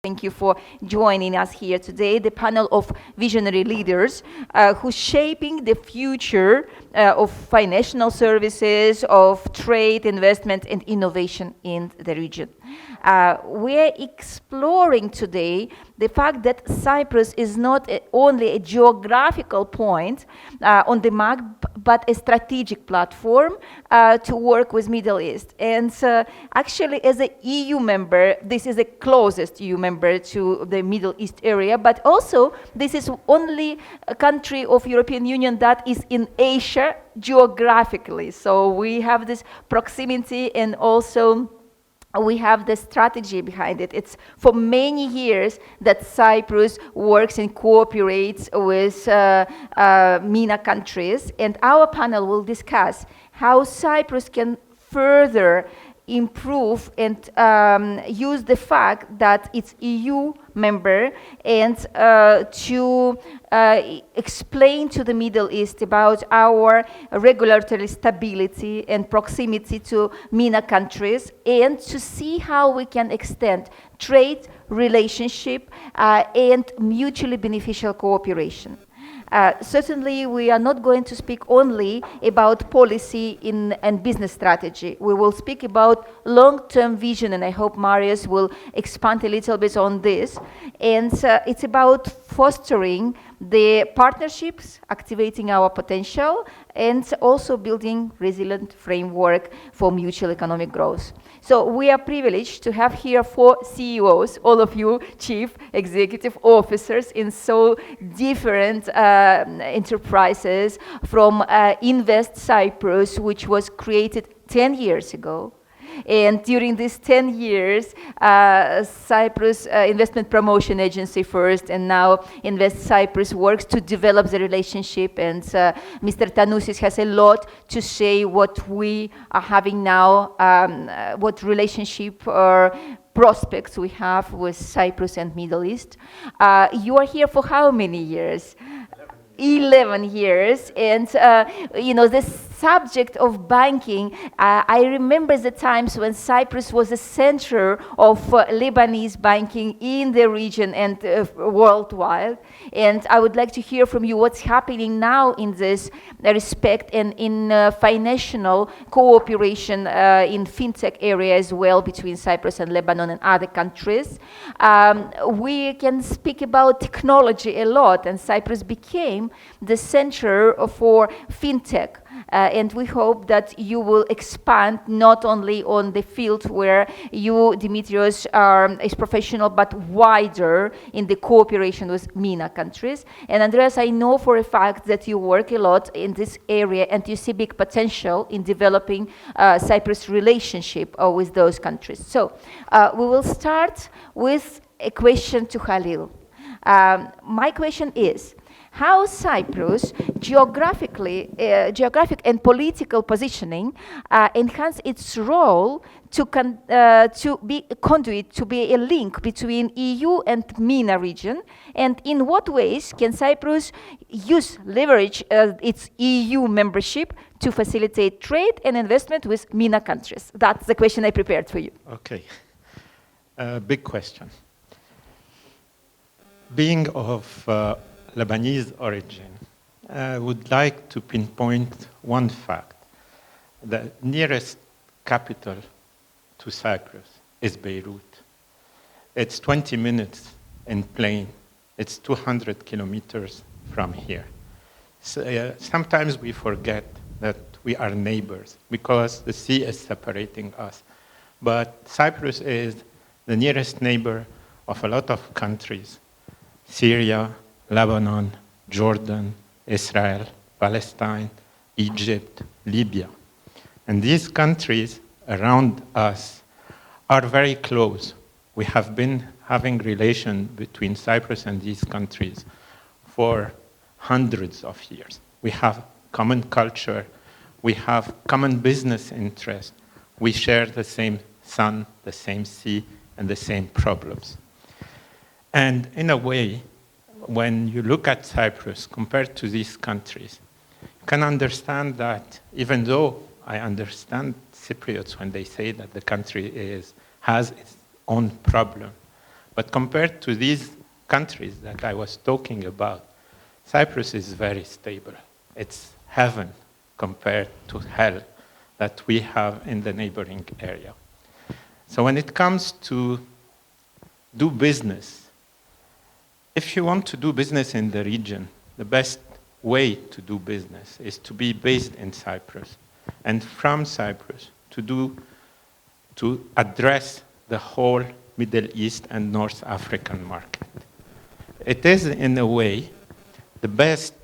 Thank you for joining us here today, the panel of visionary leaders who's shaping the future of financial services, of trade, investment, and innovation in the region. We're exploring today the fact that Cyprus is not only a geographical point on the map, but a strategic platform to work with Middle East. And actually, as an EU member, this is the closest EU member to the Middle East area, but also this is only a country of European Union that is in Asia geographically. So we have this proximity, and also we have the strategy behind it. It's for many years that Cyprus works and cooperates with MENA countries, and our panel will discuss how Cyprus can further improve and use the fact that it's EU member, and to explain to the Middle East about our regulatory stability and proximity to MENA countries, and to see how we can extend trade, relationship, and mutually beneficial cooperation. Certainly, we are not going to speak only about policy and business strategy. We will speak about long-term vision, and I hope Marius will expand a little bit on this. And it's about fostering the partnerships, activating our potential, and also building resilient framework for mutual economic growth. So we are privileged to have here 4 CEOs, all of you chief executive officers in so different enterprises, from Invest Cyprus, which was created 10 years ago. And during these 10 years, Cyprus Investment Promotion Agency first, and now Invest Cyprus works to develop the relationship. And Mr. Tanoussis has a lot to say what we are having now, what relationship or prospects we have with Cyprus and Middle East. You are here for how many years? 11 years, and the subject of banking, I remember the times when Cyprus was the center of Lebanese banking in the region and worldwide, and I would like to hear from you what's happening now in this respect, and in financial cooperation in Fintech area as well, between Cyprus and Lebanon and other countries. We can speak about technology a lot, and Cyprus became the center for Fintech. And we hope that you will expand not only on the field where you, Dimitrios, is professional, but wider in the cooperation with MENA countries. And Andreas, I know for a fact that you work a lot in this area, and you see big potential in developing Cyprus' relationship with those countries. So we will start with a question to Khalil. My question is, how Cyprus geographic and political positioning enhance its role to be a conduit, to be a link between EU and MENA region, and in what ways can Cyprus leverage its EU membership to facilitate trade and investment with MENA countries? That's the question I prepared for you. Okay, big question. Being of Lebanese origin, I would like to pinpoint one fact. The nearest capital to Cyprus is Beirut. It's 20 minutes in plane. It's 200 kilometers from here. So, sometimes we forget that we are neighbors because the sea is separating us. But Cyprus is the nearest neighbor of a lot of countries: Syria, Lebanon, Jordan, Israel, Palestine, Egypt, Libya. And these countries around us are very close. We have been having relations between Cyprus and these countries for hundreds of years. We have common culture, we have common business interests, we share the same sun, the same sea, and the same problems. And in a way, when you look at Cyprus compared to these countries, you can understand that even though I understand Cypriots when they say that the country has its own problem, But compared to these countries that I was talking about, Cyprus is very stable. It's heaven compared to hell that we have in the neighboring area. So when it comes to do business, if you want to do business in the region, the best way to do business is to be based in Cyprus, and from Cyprus to address the whole Middle East and North African market. It is, in a way, the best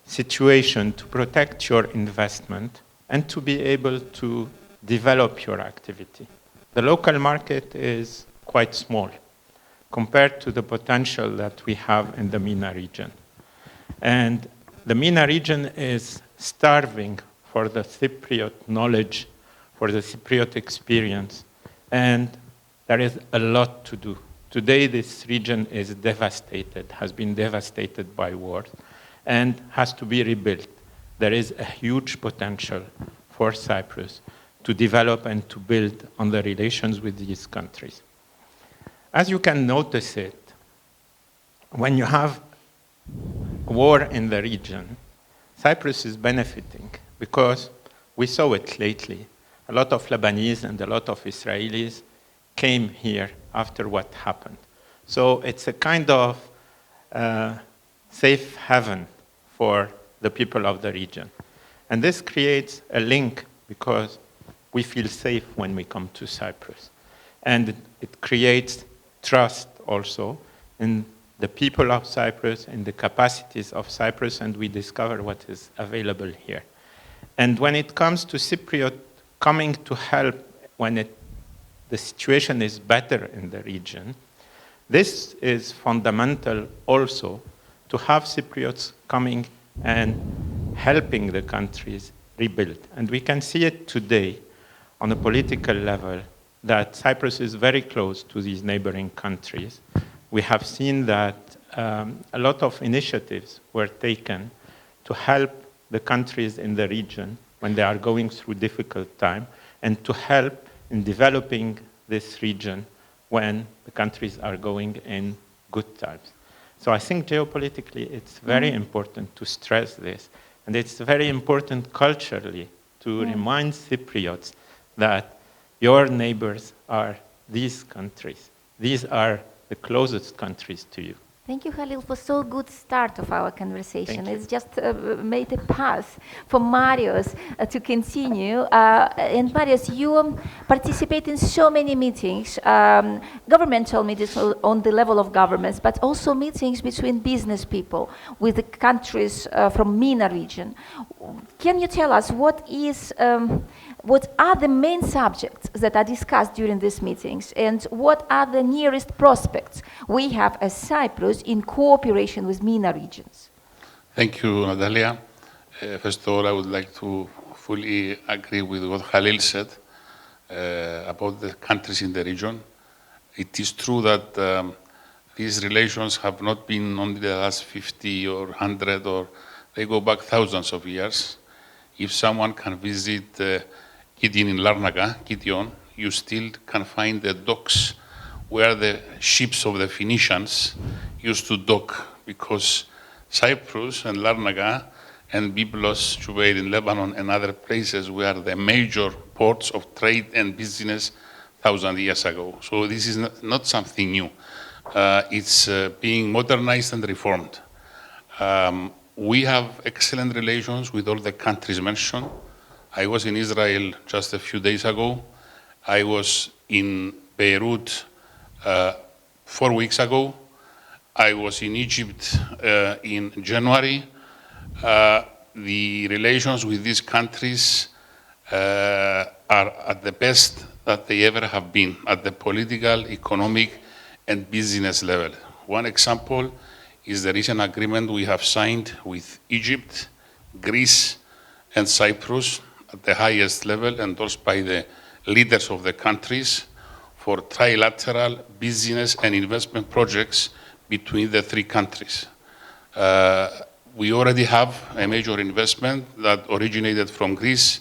situation to protect your investment and to be able to develop your activity. The local market is quite small compared to the potential that we have in the MENA region. And the MENA region is starving for the Cypriot knowledge, for the Cypriot experience, and there is a lot to do. Today, this region is devastated, has been devastated by wars, and has to be rebuilt. There is a huge potential for Cyprus to develop and to build on the relations with these countries. As you can notice it, when you have war in the region, Cyprus is benefiting because we saw it lately. A lot of Lebanese and a lot of Israelis came here after what happened. So it's a kind of safe haven for the people of the region. And this creates a link because we feel safe when we come to Cyprus. And it creates trust also in the people of Cyprus, in the capacities of Cyprus, and we discover what is available here. And when it comes to Cypriot coming to help when the situation is better in the region, this is fundamental also to have Cypriots coming and helping the countries rebuild. And we can see it today on a political level that Cyprus is very close to these neighboring countries. We have seen that a lot of initiatives were taken to help the countries in the region when they are going through difficult time, and to help in developing this region when the countries are going in good times. So I think geopolitically it's very important to stress this, and it's very important culturally to remind Cypriots that your neighbors are these countries. These are the closest countries to you. Thank you, Khalil, for so good start of our conversation. Thank you. It's just made a path for Marius to continue. And Marius, you participate in so many meetings, governmental meetings on the level of governments, but also meetings between business people with the countries from MENA region. Can you tell us what are the main subjects that are discussed during these meetings, and what are the nearest prospects we have as Cyprus in cooperation with MENA regions? Thank you, Natalia. First of all, I would like to fully agree with what Khalil said about the countries in the region. It is true that these relations have not been only the last 50 or 100, or they go back thousands of years. If someone can visit Gideon in Larnaca, Gideon, you still can find the docks where the ships of the Phoenicians used to dock, because Cyprus and Larnaca and Byblos, Jubail in Lebanon and other places were the major ports of trade and business 1,000 years ago. So this is not something new. It's being modernized and reformed. We have excellent relations with all the countries mentioned. I was in Israel just a few days ago. I was in Beirut 4 weeks ago. I was in Egypt in January. The relations with these countries are at the best that they ever have been at the political, economic, and business level. One example is the recent agreement we have signed with Egypt, Greece, and Cyprus at the highest level, endorsed by the leaders of the countries, for trilateral business and investment projects between the three countries. We already have a major investment that originated from Greece,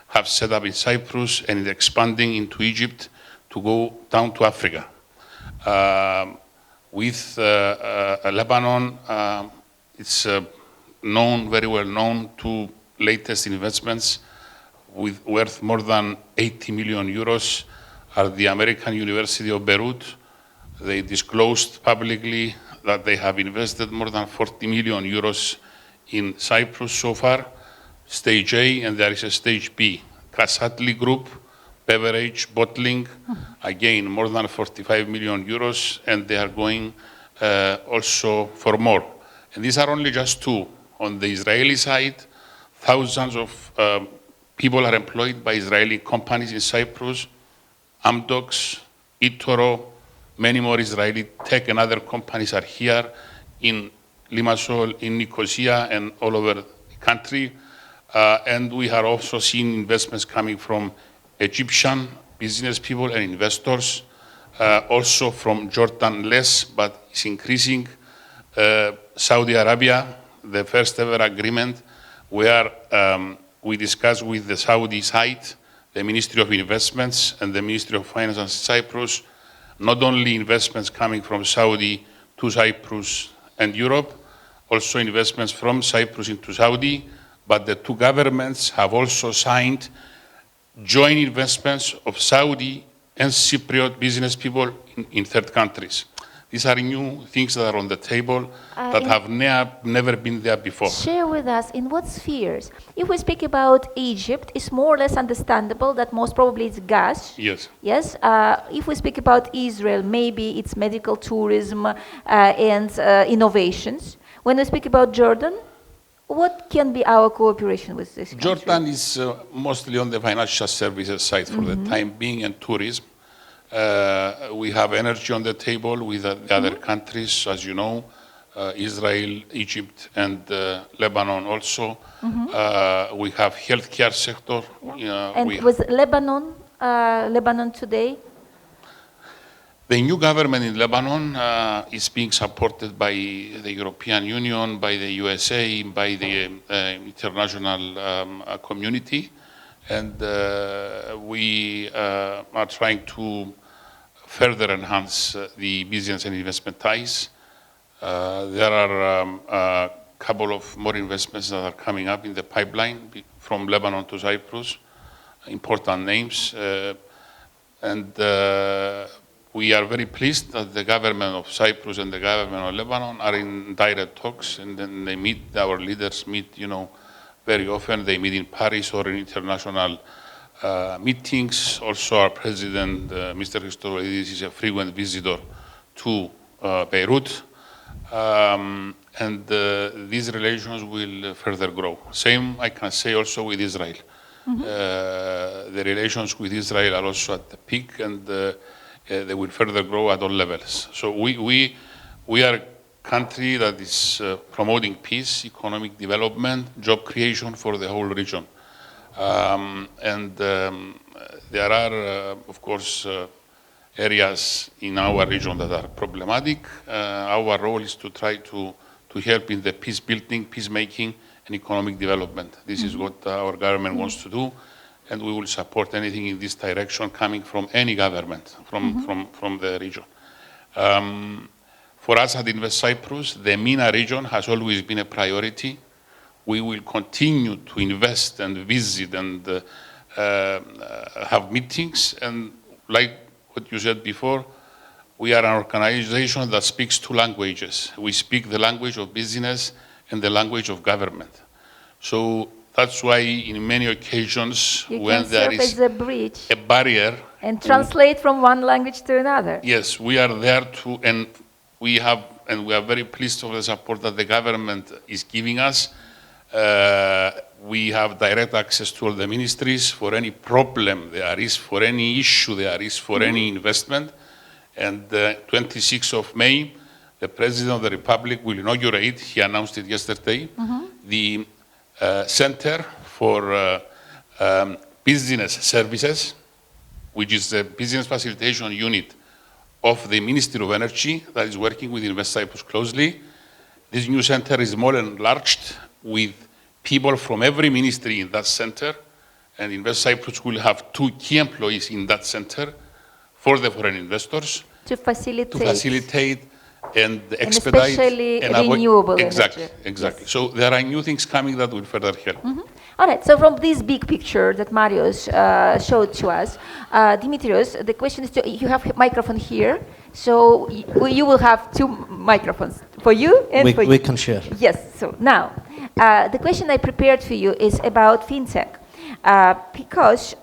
have set up in Cyprus, and is expanding into Egypt to go down to Africa. With Lebanon, it's very well known to latest investments worth more than 80 million euros are the American University of Beirut. They disclosed publicly that they have invested more than 40 million euros in Cyprus so far, stage A, and there is a stage B. Kasatli Group, beverage, bottling, again, more than 45 million euros, and they are going also for more. And these are only just two. On the Israeli side, thousands of people are employed by Israeli companies in Cyprus, Amdocs, eToro, many more Israeli tech and other companies are here in Limassol, in Nicosia, and all over the country. And we have also seen investments coming from Egyptian business people and investors, also from Jordan less, but it's increasing. Saudi Arabia, the first ever agreement where we discussed with the Saudi side, the Ministry of Investments and the Ministry of Finance in Cyprus, not only investments coming from Saudi to Cyprus and Europe, also investments from Cyprus into Saudi, but the two governments have also signed joint investments of Saudi and Cypriot business people in third countries. These are new things that are on the table that have never been there before. Share with us in what spheres. If we speak about Egypt, it's more or less understandable that most probably it's gas. Yes. Yes. If we speak about Israel, maybe it's medical tourism and innovations. When we speak about Jordan, what can be our cooperation with this country? Jordan is mostly on the financial services side for the time being, and tourism. We have energy on the table with the other countries, as you know, Israel, Egypt, and Lebanon also. We have healthcare sector. And with Lebanon today? The new government in Lebanon is being supported by the European Union, by the USA, by the international community. And we are trying to further enhance the business and investment ties. There are a couple of more investments that are coming up in the pipeline from Lebanon to Cyprus, important names. We are very pleased that the government of Cyprus and the government of Lebanon are in direct talks, and then they meet, our leaders meet, very often. They meet in Paris or in international meetings. Also, our president, Mr. Christodoulidis, is a frequent visitor to Beirut. These relations will further grow. Same, I can say, also with Israel. The relations with Israel are also at the peak, and they will further grow at all levels. So we are a country that is promoting peace, economic development, job creation for the whole region. There are, of course, areas in our region that are problematic. Our role is to try to help in the peace building, peacemaking, and economic development. This is what our government wants to do, and we will support anything in this direction coming from any government from the region. For us at Invest Cyprus, the MENA region has always been a priority. We will continue to invest and visit and have meetings. And like what you said before, we are an organization that speaks two languages. We speak the language of business and the language of government. So that's why in many occasions when there is a bridge, a barrier, and translate from one language to another. Yes, we are there to, and we are very pleased of the support that the government is giving us. We have direct access to all the ministries for any problem there is, for any issue there is, for any investment. And 26th of May, the President of the Republic will inaugurate, he announced it yesterday, the Center for Business Services, which is the business facilitation unit of the Ministry of Energy that is working with Invest Cyprus closely. This new center is more enlarged with people from every ministry in that center, and Invest Cyprus will have 2 key employees in that center for the foreign investors to facilitate and expedite especially and avoid renewable exactly, energy. exactly. Yes. So there are new things coming that will further help. All right, so from this big picture that Marios showed to us, Dimitrios, the question is, you have a microphone here, so you will have two microphones, for you and for you. We can share. Yes, so now, the question I prepared for you is about fintech, because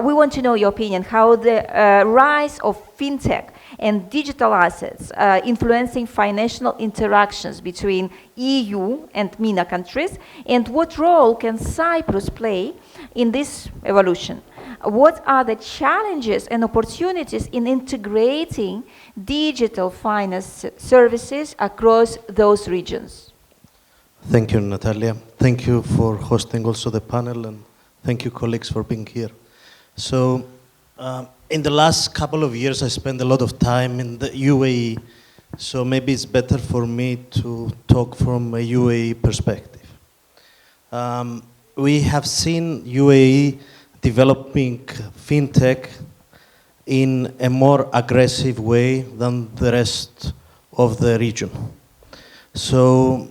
we want to know your opinion, how the rise of fintech and digital assets influencing financial interactions between EU and MENA countries, and what role can Cyprus play in this evolution? What are the challenges and opportunities in integrating digital finance services across those regions? Thank you, Natalia. Thank you for hosting also the panel, and thank you, colleagues, for being here. So, in the last couple of years, I spent a lot of time in the UAE, so maybe it's better for me to talk from a UAE perspective. We have seen UAE developing fintech in a more aggressive way than the rest of the region. So,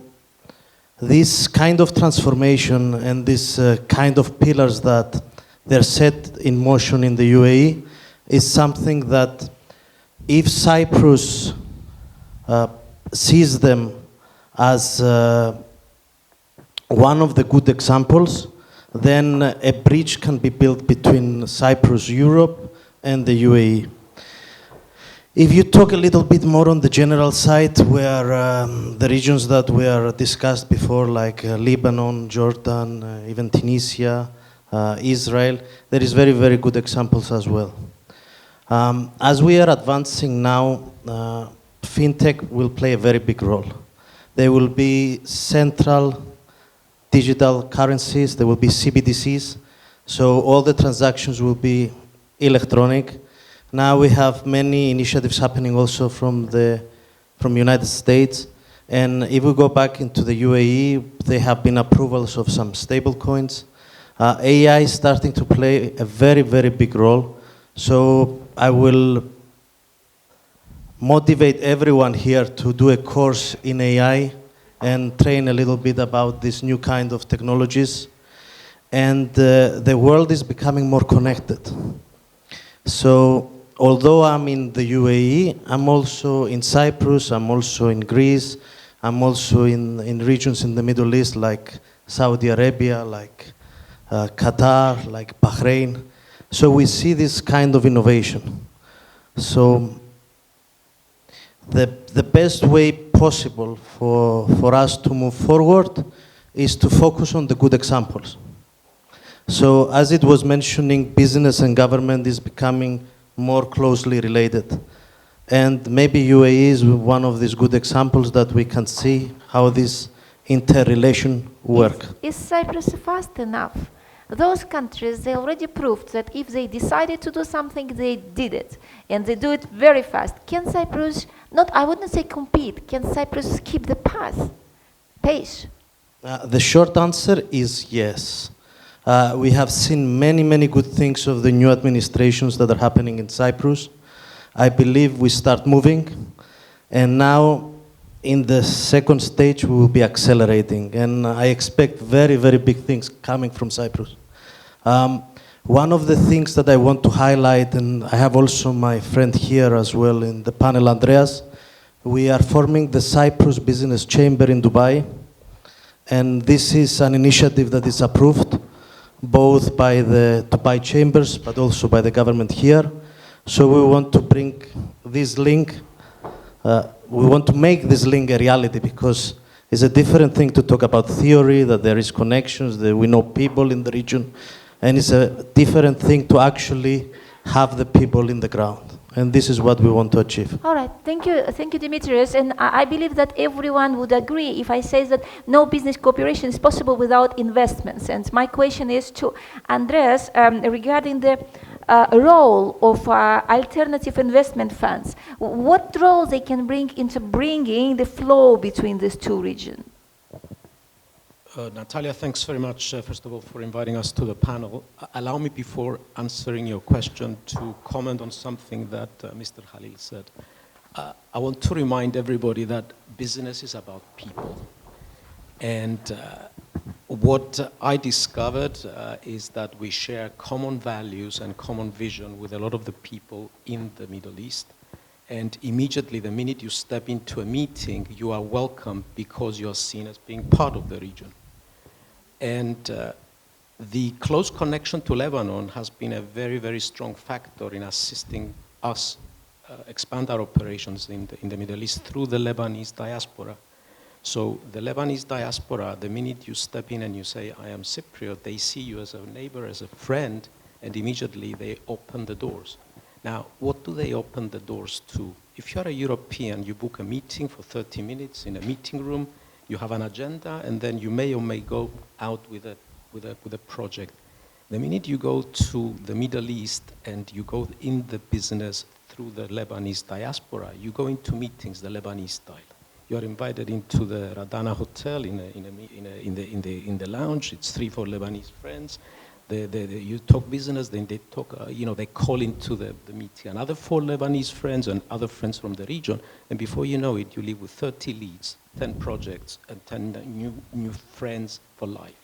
this kind of transformation and this kind of pillars that they're set in motion in the UAE is something that if Cyprus sees them as one of the good examples, then a bridge can be built between Cyprus, Europe, and the UAE. If you talk a little bit more on the general side, where the regions that were discussed before, like Lebanon, Jordan, even Tunisia, Israel, there is very, very good examples as well. As we are advancing now, fintech will play a very big role. There will be central digital currencies, there will be CBDCs, so all the transactions will be electronic. Now we have many initiatives happening also from United States, and if we go back into the UAE, there have been approvals of some stable coins. AI is starting to play a very, very big role. So I will motivate everyone here to do a course in AI and train a little bit about this new kind of technologies. And the world is becoming more connected. So although I'm in the UAE, I'm also in Cyprus, I'm also in Greece, I'm also in regions in the Middle East like Saudi Arabia, like Qatar, like Bahrain. So we see this kind of innovation. So the best way possible for us to move forward is to focus on the good examples. So as it was mentioning, business and government is becoming more closely related. And maybe UAE is one of these good examples that we can see how this interrelation work. Is Cyprus fast enough? Those countries, they already proved that if they decided to do something, they did it. And they do it very fast. Can Cyprus, I wouldn't say compete, can Cyprus keep the pace? The short answer is yes. We have seen many, many good things of the new administrations that are happening in Cyprus. I believe we start moving, and now in the second stage we will be accelerating, and I expect very, very big things coming from Cyprus. One of the things that I want to highlight, and I have also my friend here as well in the panel, Andreas, we are forming the Cyprus Business Chamber in Dubai, and this is an initiative that is approved both by the Dubai chambers but also by the government here. So we want to bring this link, we want to make this link a reality, because it's a different thing to talk about theory, that there is connections, that we know people in the region, and it's a different thing to actually have the people in the ground. And this is what we want to achieve. All right, thank you, Dimitrios. And I believe that everyone would agree if I say that no business cooperation is possible without investments. And my question is to Andreas regarding the role of alternative investment funds. What role they can bring into bringing the flow between these two regions? Natalia, thanks very much, first of all, for inviting us to the panel. Allow me, before answering your question, to comment on something that Mr. Khalil said. I want to remind everybody that business is about people. And what I discovered is that we share common values and common vision with a lot of the people in the Middle East. And immediately, the minute you step into a meeting, you are welcome because you are seen as being part of the region. And the close connection to Lebanon has been a very, very strong factor in assisting us expand our operations in the Middle East through the Lebanese diaspora. So the Lebanese diaspora, the minute you step in and you say, I am Cypriot, they see you as a neighbor, as a friend, and immediately they open the doors. Now, what do they open the doors to? If you're a European, you book a meeting for 30 minutes in a meeting room, you have an agenda, and then you may or may go out with a project. The minute you go to the Middle East and you go in the business through the Lebanese diaspora, you go into meetings the Lebanese style. You are invited into the Radana Hotel in the lounge. It's 3-4 Lebanese friends. You talk business, then they talk, they call into the meeting another 4 Lebanese friends and other friends from the region. And before you know it, you live with 30 leads, 10 projects, and 10 new friends for life.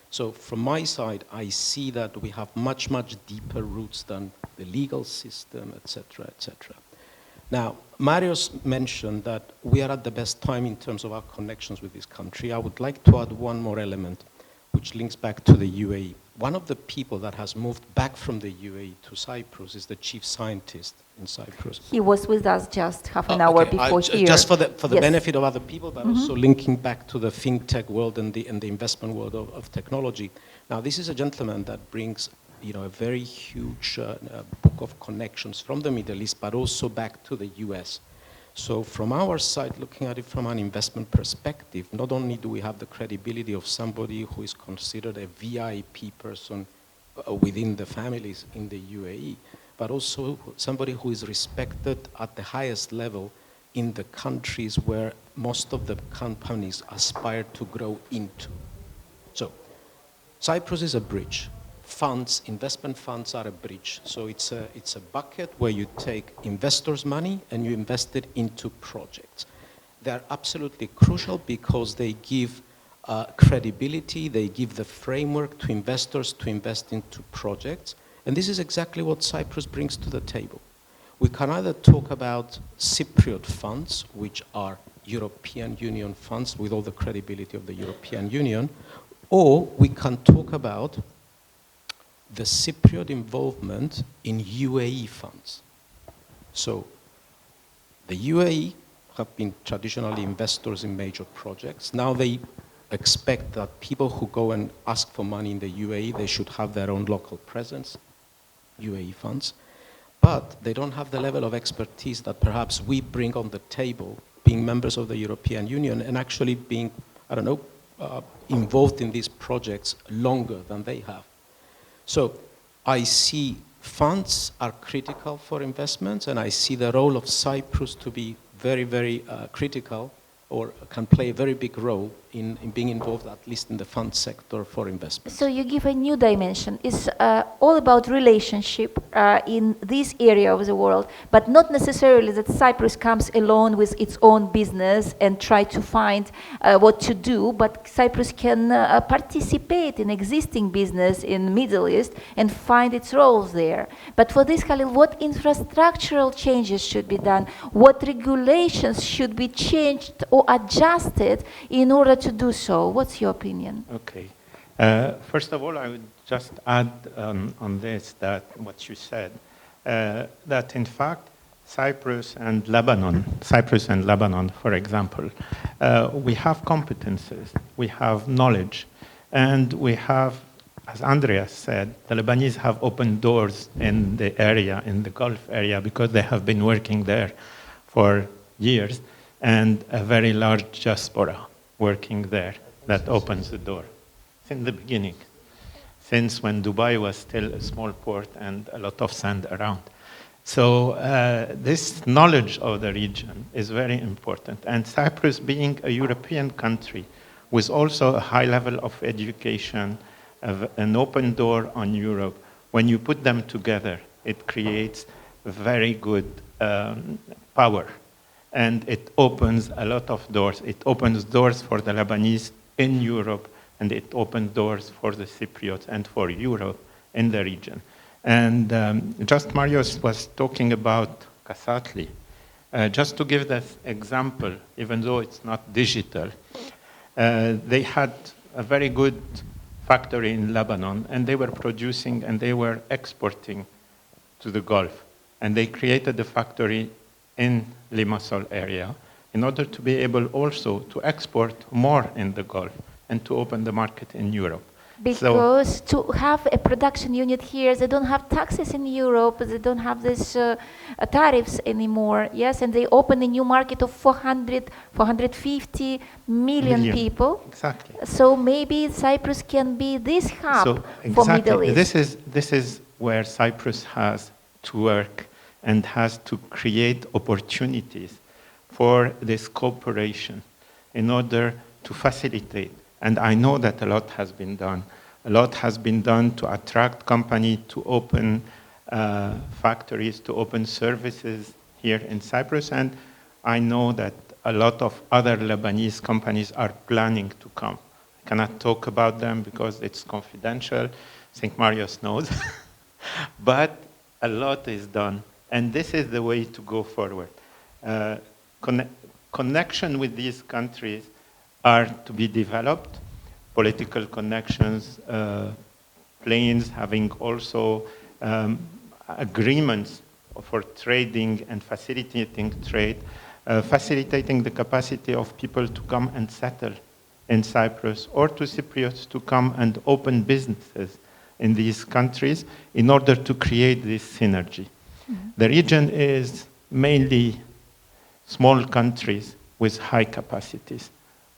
So from my side, I see that we have much, much deeper roots than the legal system, et cetera, et cetera. Now, Marius mentioned that we are at the best time in terms of our connections with this country. I would like to add one more element, which links back to the UAE. One of the people that has moved back from the UAE to Cyprus is the chief scientist in Cyprus. He was with us just half an hour before here. Just for the benefit of other people, but also linking back to the Fintech world and the investment world of technology. Now, this is a gentleman that brings a very huge book of connections from the Middle East, but also back to the US. So from our side, looking at it from an investment perspective, not only do we have the credibility of somebody who is considered a VIP person within the families in the UAE, but also somebody who is respected at the highest level in the countries where most of the companies aspire to grow into. So Cyprus is a bridge. Investment funds are a bridge. So it's a bucket where you take investors' money and you invest it into projects. They're absolutely crucial because they give credibility, they give the framework to investors to invest into projects. And this is exactly what Cyprus brings to the table. We can either talk about Cypriot funds, which are European Union funds with all the credibility of the European Union, or we can talk about the Cypriot involvement in UAE funds. So the UAE have been traditionally investors in major projects. Now they expect that people who go and ask for money in the UAE, they should have their own local presence, UAE funds. But they don't have the level of expertise that perhaps we bring on the table, being members of the European Union and actually being, involved in these projects longer than they have. So I see funds are critical for investments, and I see the role of Cyprus to be very, very critical, or can play a very big role in being involved, at least in the fund sector for investment. So you give a new dimension. It's all about relationship in this area of the world, but not necessarily that Cyprus comes alone with its own business and try to find what to do, but Cyprus can participate in existing business in the Middle East and find its roles there. But for this, Khalil, what infrastructural changes should be done? What regulations should be changed or adjusted in order to do so? What's your opinion? Okay. First of all, I would just add on this that what you said, that in fact, Cyprus and Lebanon, for example, we have competences, we have knowledge, and we have, as Andreas said, the Lebanese have opened doors in the area, in the Gulf area, because they have been working there for years, and a very large diaspora working there that opens the door since the beginning, since when Dubai was still a small port and a lot of sand around. So this knowledge of the region is very important. And Cyprus, being a European country with also a high level of education, an open door on Europe, when you put them together, it creates very good power and it opens a lot of doors. It opens doors for the Lebanese in Europe, and it opens doors for the Cypriots and for Europe in the region. And just Marius was talking about Kasatli. Just to give this example, even though it's not digital, they had a very good factory in Lebanon, and they were producing and they were exporting to the Gulf. And they created a factory in Limassol area in order to be able also to export more in the Gulf and to open the market in Europe. Because to have a production unit here, they don't have taxes in Europe, they don't have these tariffs anymore, yes, and they open a new market of 450 million people. Exactly. So maybe Cyprus can be this hub for Middle East. This is where Cyprus has to work and has to create opportunities for this cooperation in order to facilitate. And I know that a lot has been done. A lot has been done to attract companies to open factories, to open services here in Cyprus. And I know that a lot of other Lebanese companies are planning to come. I cannot talk about them because it's confidential. I think Marius knows. But a lot is done. And this is the way to go forward. Connection with these countries are to be developed, political connections, planes having also agreements for trading and facilitating trade, facilitating the capacity of people to come and settle in Cyprus, or to Cypriots to come and open businesses in these countries in order to create this synergy. Mm-hmm. The region is mainly small countries with high capacities.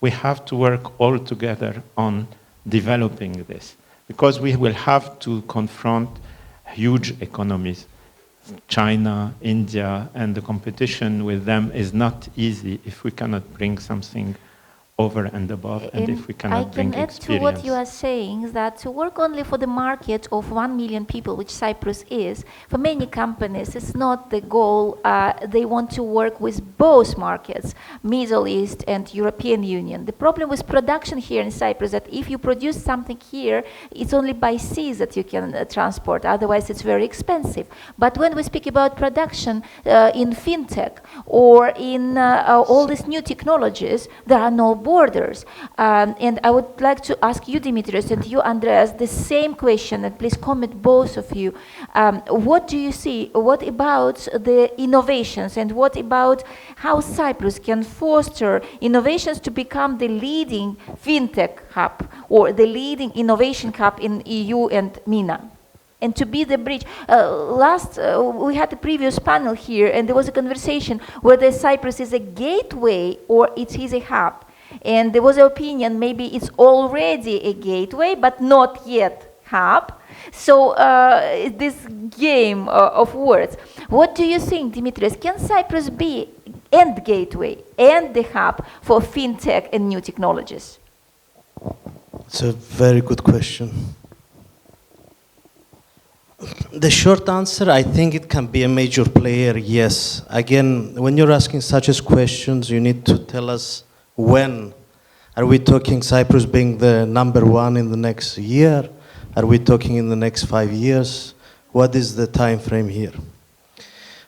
We have to work all together on developing this, because we will have to confront huge economies. China, India, and the competition with them is not easy if we cannot bring something over and above, and if we cannot bring experience. I can add to what you are saying, that to work only for the market of 1 million people, which Cyprus is, for many companies, it's not the goal. They want to work with both markets, Middle East and European Union. The problem with production here in Cyprus is that if you produce something here, it's only by sea that you can transport, otherwise it's very expensive. But when we speak about production in Fintech or in all these new technologies, there are no borders. And I would like to ask you, Dimitrios, and you, Andreas, the same question, and please comment, both of you. What do you see? What about the innovations, and what about how Cyprus can foster innovations to become the leading fintech hub or the leading innovation hub in EU and MENA? And to be the bridge. We had a previous panel here, and there was a conversation whether Cyprus is a gateway or it is a hub. And there was an opinion, maybe it's already a gateway, but not yet hub. So this game of words. What do you think, Dimitrios? Can Cyprus be and gateway and the hub for fintech and new technologies? It's a very good question. The short answer, I think it can be a major player, yes. Again, when you're asking such as questions, you need to tell us when. Are we talking Cyprus being the #1 in the next year? Are we talking in the next 5 years? What is the time frame here?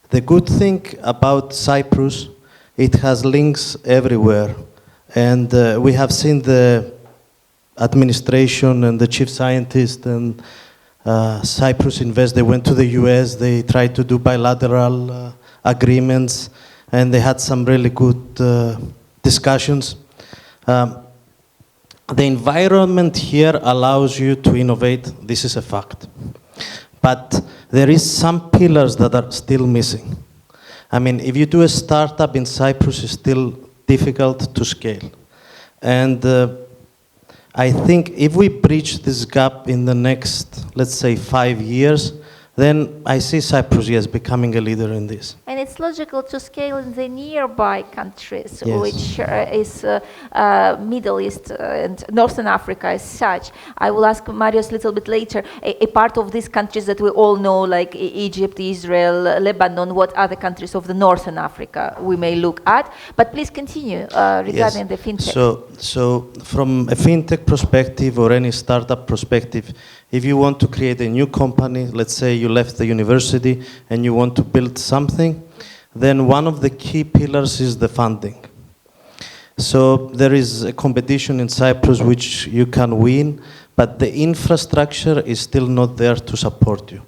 The good thing about Cyprus, it has links everywhere. And we have seen the administration and the chief scientist and Cyprus Invest, they went to the US, they tried to do bilateral agreements, and they had some really good discussions. The environment here allows you to innovate, this is a fact. But there is some pillars that are still missing. I mean, if you do a startup in Cyprus, it's still difficult to scale. And I think if we bridge this gap in the next, let's say, 5 years, then I see Cyprus, yes, becoming a leader in this. And it's logical to scale in the nearby countries, Yes. which is Middle East and Northern Africa as such. I will ask Marius a little bit later, a part of these countries that we all know, like Egypt, Israel, Lebanon, what other countries of the Northern Africa we may look at. But please continue regarding the fintech. So from a fintech perspective or any startup perspective, if you want to create a new company, let's say you left the university and you want to build something, then one of the key pillars is the funding. So there is a competition in Cyprus which you can win, but the infrastructure is still not there to support you,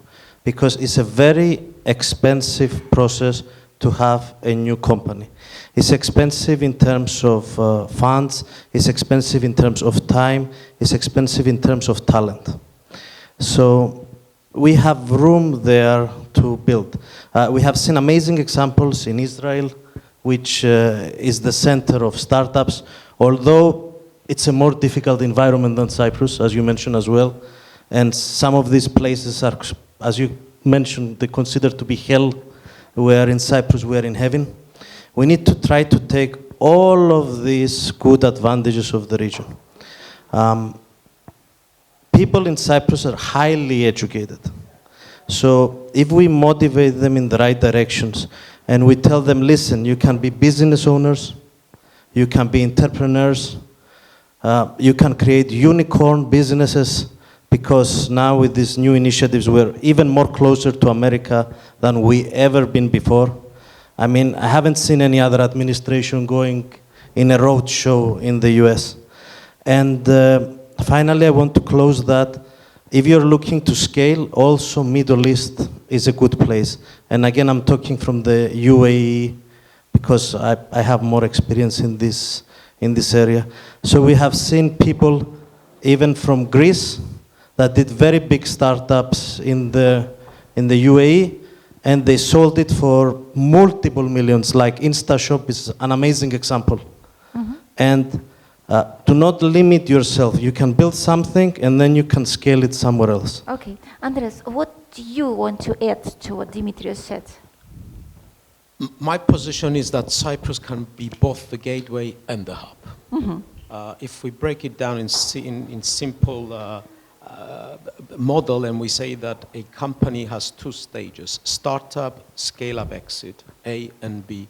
because it's a very expensive process to have a new company. It's expensive in terms of funds, it's expensive in terms of time, it's expensive in terms of talent. So we have room there to build. We have seen amazing examples in Israel, which is the center of startups, although it's a more difficult environment than Cyprus, as you mentioned as well. And some of these places are, as you mentioned, they consider to be hell, where in Cyprus we are in heaven. We need to try to take all of these good advantages of the region. People in Cyprus are highly educated. So if we motivate them in the right directions and we tell them, listen, you can be business owners, you can be entrepreneurs, you can create unicorn businesses, because now with these new initiatives we're even more closer to America than we ever been before. I mean, I haven't seen any other administration going in a road show in the US. And finally, I want to close that. If you're looking to scale, also Middle East is a good place. And again, I'm talking from the UAE because I have more experience in this area. So we have seen people even from Greece that did very big startups in the UAE, and they sold it for multiple millions, like InstaShop is an amazing example. Mm-hmm. And do not limit yourself. You can build something and then you can scale it somewhere else. Okay. Andres, what do you want to add to what Dimitrios said? My position is that Cyprus can be both the gateway and the hub. Mm-hmm. If we break it down in simple model, and we say that a company has two stages: startup, scale-up, exit, A and B.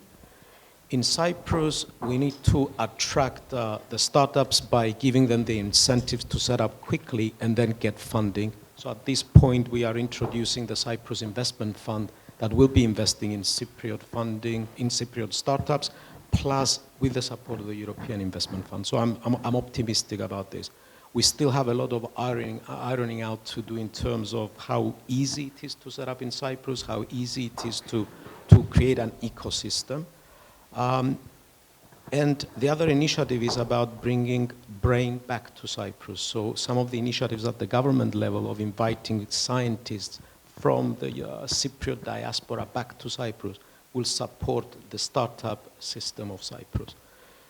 In Cyprus, we need to attract the startups by giving them the incentives to set up quickly and then get funding. So at this point, we are introducing the Cyprus Investment Fund that will be investing in Cypriot funding, in Cypriot startups, plus with the support of the European Investment Fund. So I'm optimistic about this. We still have a lot of ironing out to do in terms of how easy it is to set up in Cyprus, how easy it is to create an ecosystem. And the other initiative is about bringing brain back to Cyprus. So some of the initiatives at the government level of inviting scientists from the Cypriot diaspora back to Cyprus will support the startup system of Cyprus.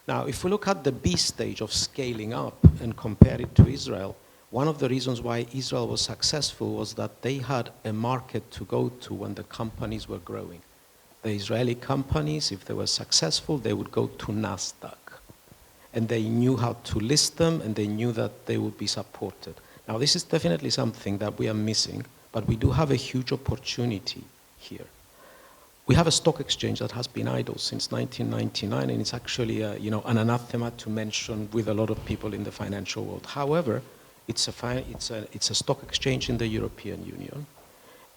Now, if we look at the B stage of scaling up and compare it to Israel, one of the reasons why Israel was successful was that they had a market to go to when the companies were growing. The Israeli companies, if they were successful, they would go to NASDAQ. And they knew how to list them, and they knew that they would be supported. Now, this is definitely something that we are missing, but we do have a huge opportunity here. We have a stock exchange that has been idle since 1999, and it's actually an anathema to mention with a lot of people in the financial world. However, it's a stock exchange in the European Union.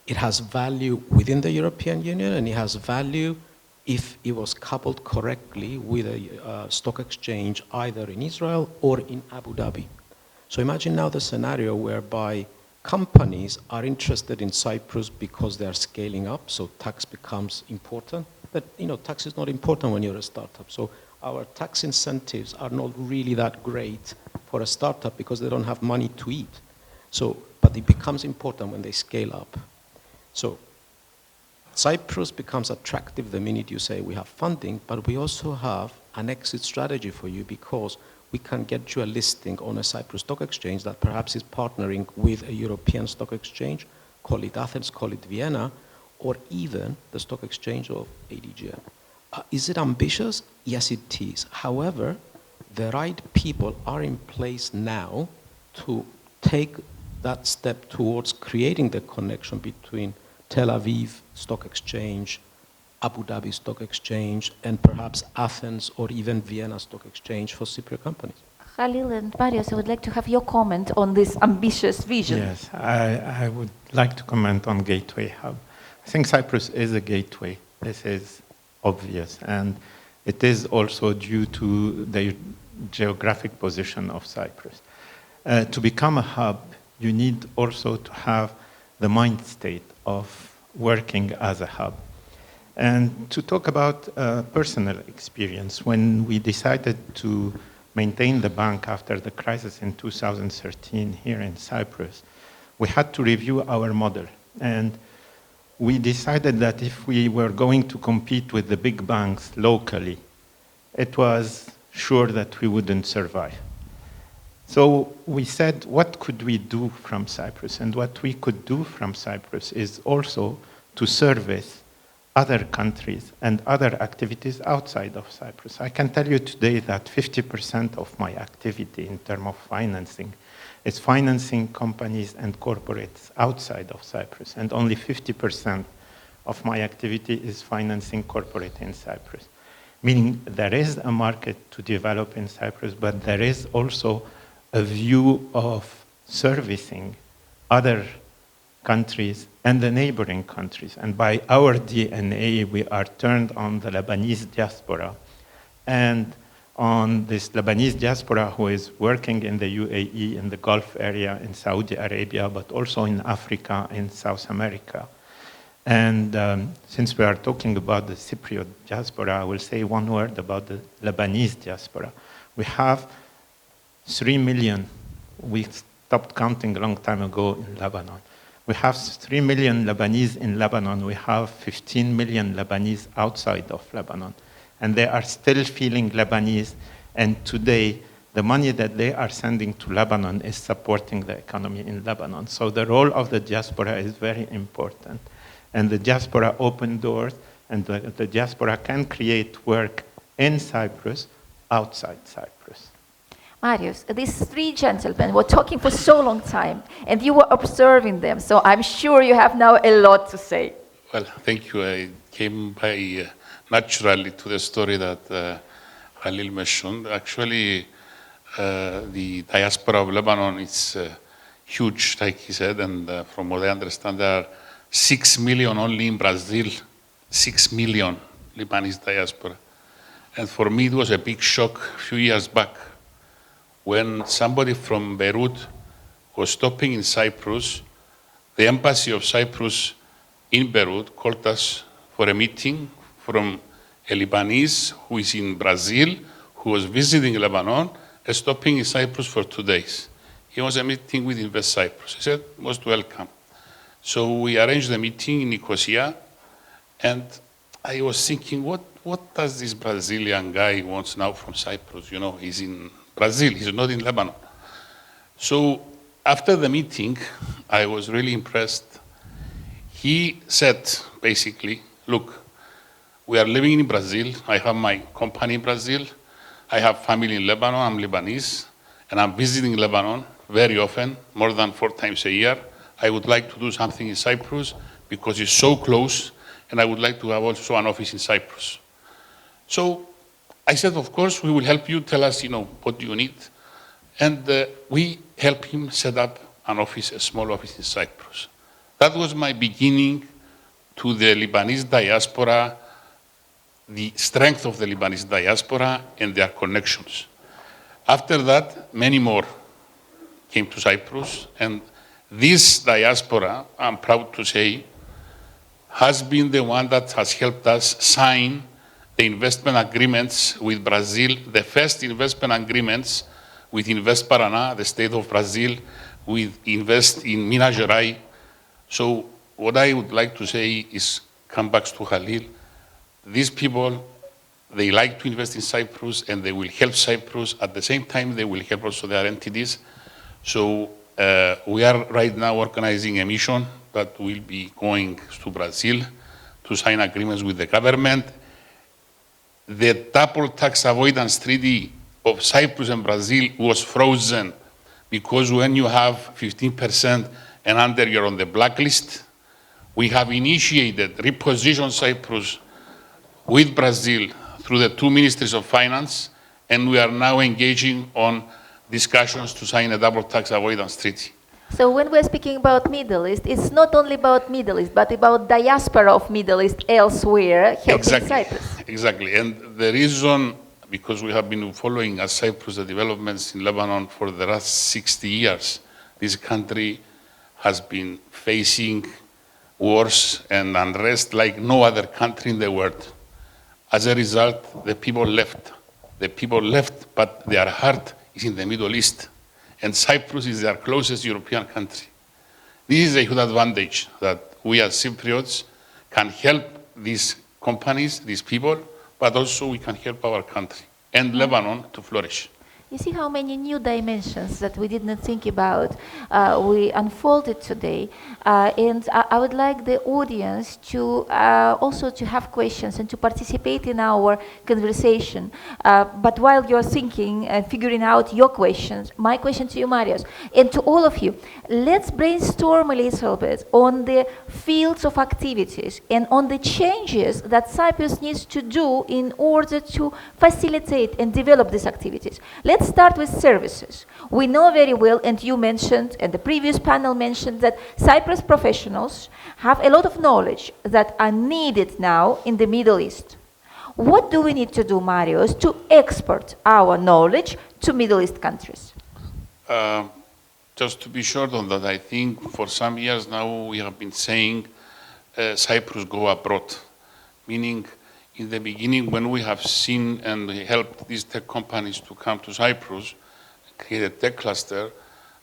It has value within the European Union, and it has value if it was coupled correctly with a stock exchange either in Israel or in Abu Dhabi. So imagine now the scenario whereby companies are interested in Cyprus because they are scaling up, so tax becomes important. But tax is not important when you're a startup. So our tax incentives are not really that great for a startup because they don't have money to eat. But it becomes important when they scale up. So Cyprus becomes attractive the minute you say we have funding, but we also have an exit strategy for you because we can get you a listing on a Cyprus stock exchange that perhaps is partnering with a European stock exchange call it Athens, call it Vienna, or even the stock exchange of ADGM. Is it ambitious? Yes, it is. However, the right people are in place now to take that step towards creating the connection between Tel Aviv Stock Exchange, Abu Dhabi Stock Exchange, and perhaps Athens or even Vienna Stock Exchange for Cypriot companies. Khalil and Marius, I would like to have your comment on this ambitious vision. Yes, I would like to comment on Gateway Hub. I think Cyprus is a gateway. This is obvious, and it is also due to the geographic position of Cyprus. To become a hub, you need also to have the mind state of working as a hub. And to talk about personal experience, when we decided to maintain the bank after the crisis in 2013 here in Cyprus, we had to review our model. And we decided that if we were going to compete with the big banks locally, it was sure that we wouldn't survive. So we said, what could we do from Cyprus? And what we could do from Cyprus is also to service other countries and other activities outside of Cyprus. I can tell you today that 50% of my activity in terms of financing is financing companies and corporates outside of Cyprus, and only 50% of my activity is financing corporate in Cyprus. Meaning there is a market to develop in Cyprus, but there is also a view of servicing other countries and the neighboring countries. And by our DNA, we are turned on the Lebanese diaspora and on this Lebanese diaspora who is working in the UAE, in the Gulf area, in Saudi Arabia, but also in Africa, in South America. And since we are talking about the Cypriot diaspora, I will say one word about the Lebanese diaspora. We have 3 million, we stopped counting a long time ago in Lebanon. We have 3 million Lebanese in Lebanon. We have 15 million Lebanese outside of Lebanon. And they are still feeling Lebanese. And today, the money that they are sending to Lebanon is supporting the economy in Lebanon. So the role of the diaspora is very important. And the diaspora opened doors, and the diaspora can create work in Cyprus, outside Cyprus. Marius, these three gentlemen were talking for so long time, and you were observing them, so I'm sure you have now a lot to say. Well, thank you. I came by naturally to the story that Khalil mentioned. Actually, the diaspora of Lebanon is huge, like he said, and from what I understand, there are 6 million only in Brazil, 6 million Lebanese diaspora. And for me, it was a big shock a few years back when somebody from Beirut was stopping in Cyprus. The embassy of Cyprus in Beirut called us for a meeting from a Lebanese who is in Brazil, who was visiting Lebanon and stopping in Cyprus for 2 days. He was a meeting with Invest Cyprus. He said, most welcome. So we arranged the meeting in Nicosia, and I was thinking, what does this Brazilian guy wants now from Cyprus? You know, he's in Brazil, he's not in Lebanon. So after the meeting, I was really impressed. He said, basically, look, we are living in Brazil. I have my company in Brazil. I have family in Lebanon. I'm Lebanese, and I'm visiting Lebanon very often, more than 4 times a year. I would like to do something in Cyprus because it's so close, and I would like to have also an office in Cyprus. So I said, of course, we will help you. Tell us, what do you need? And we helped him set up an office, a small office in Cyprus. That was my beginning to the Lebanese diaspora, the strength of the Lebanese diaspora and their connections. After that, many more came to Cyprus, and this diaspora, I'm proud to say, has been the one that has helped us sign the investment agreements with Brazil, the first investment agreements with Invest Paraná, the state of Brazil, with Invest in Minas Gerais. So what I would like to say is, come back to Khalil, these people, they like to invest in Cyprus and they will help Cyprus. At the same time, they will help also their entities. So we are right now organizing a mission that will be going to Brazil to sign agreements with the government. The double tax avoidance treaty of Cyprus and Brazil was frozen because when you have 15% and under, you're on the blacklist. We have initiated reposition Cyprus with Brazil through the two ministries of finance, and we are now engaging on discussions to sign a double tax avoidance treaty. So when we're speaking about Middle East, it's not only about Middle East, but about diaspora of Middle East elsewhere helping Cyprus. Exactly, and the reason, because we have been following as Cyprus the developments in Lebanon for the last 60 years, this country has been facing wars and unrest like no other country in the world. As a result, the people left. The people left, but their heart is in the Middle East. And Cyprus is their closest European country. This is a huge advantage that we as Cypriots can help these companies, these people, but also we can help our country and Lebanon to flourish. You see how many new dimensions that we did not think about we unfolded today, and I would like the audience to also to have questions and to participate in our conversation. But while you're thinking and figuring out your questions, my question to you, Marios, and to all of you, let's brainstorm a little bit on the fields of activities and on the changes that Cyprus needs to do in order to facilitate and develop these activities. Let's start with services. We know very well, and you mentioned, and the previous panel mentioned, that Cyprus professionals have a lot of knowledge that are needed now in the Middle East. What do we need to do, Marios, to export our knowledge to Middle East countries? Just to be short on that, I think for some years now we have been saying Cyprus go abroad, meaning in the beginning, when we have seen and helped these tech companies to come to Cyprus, create a tech cluster,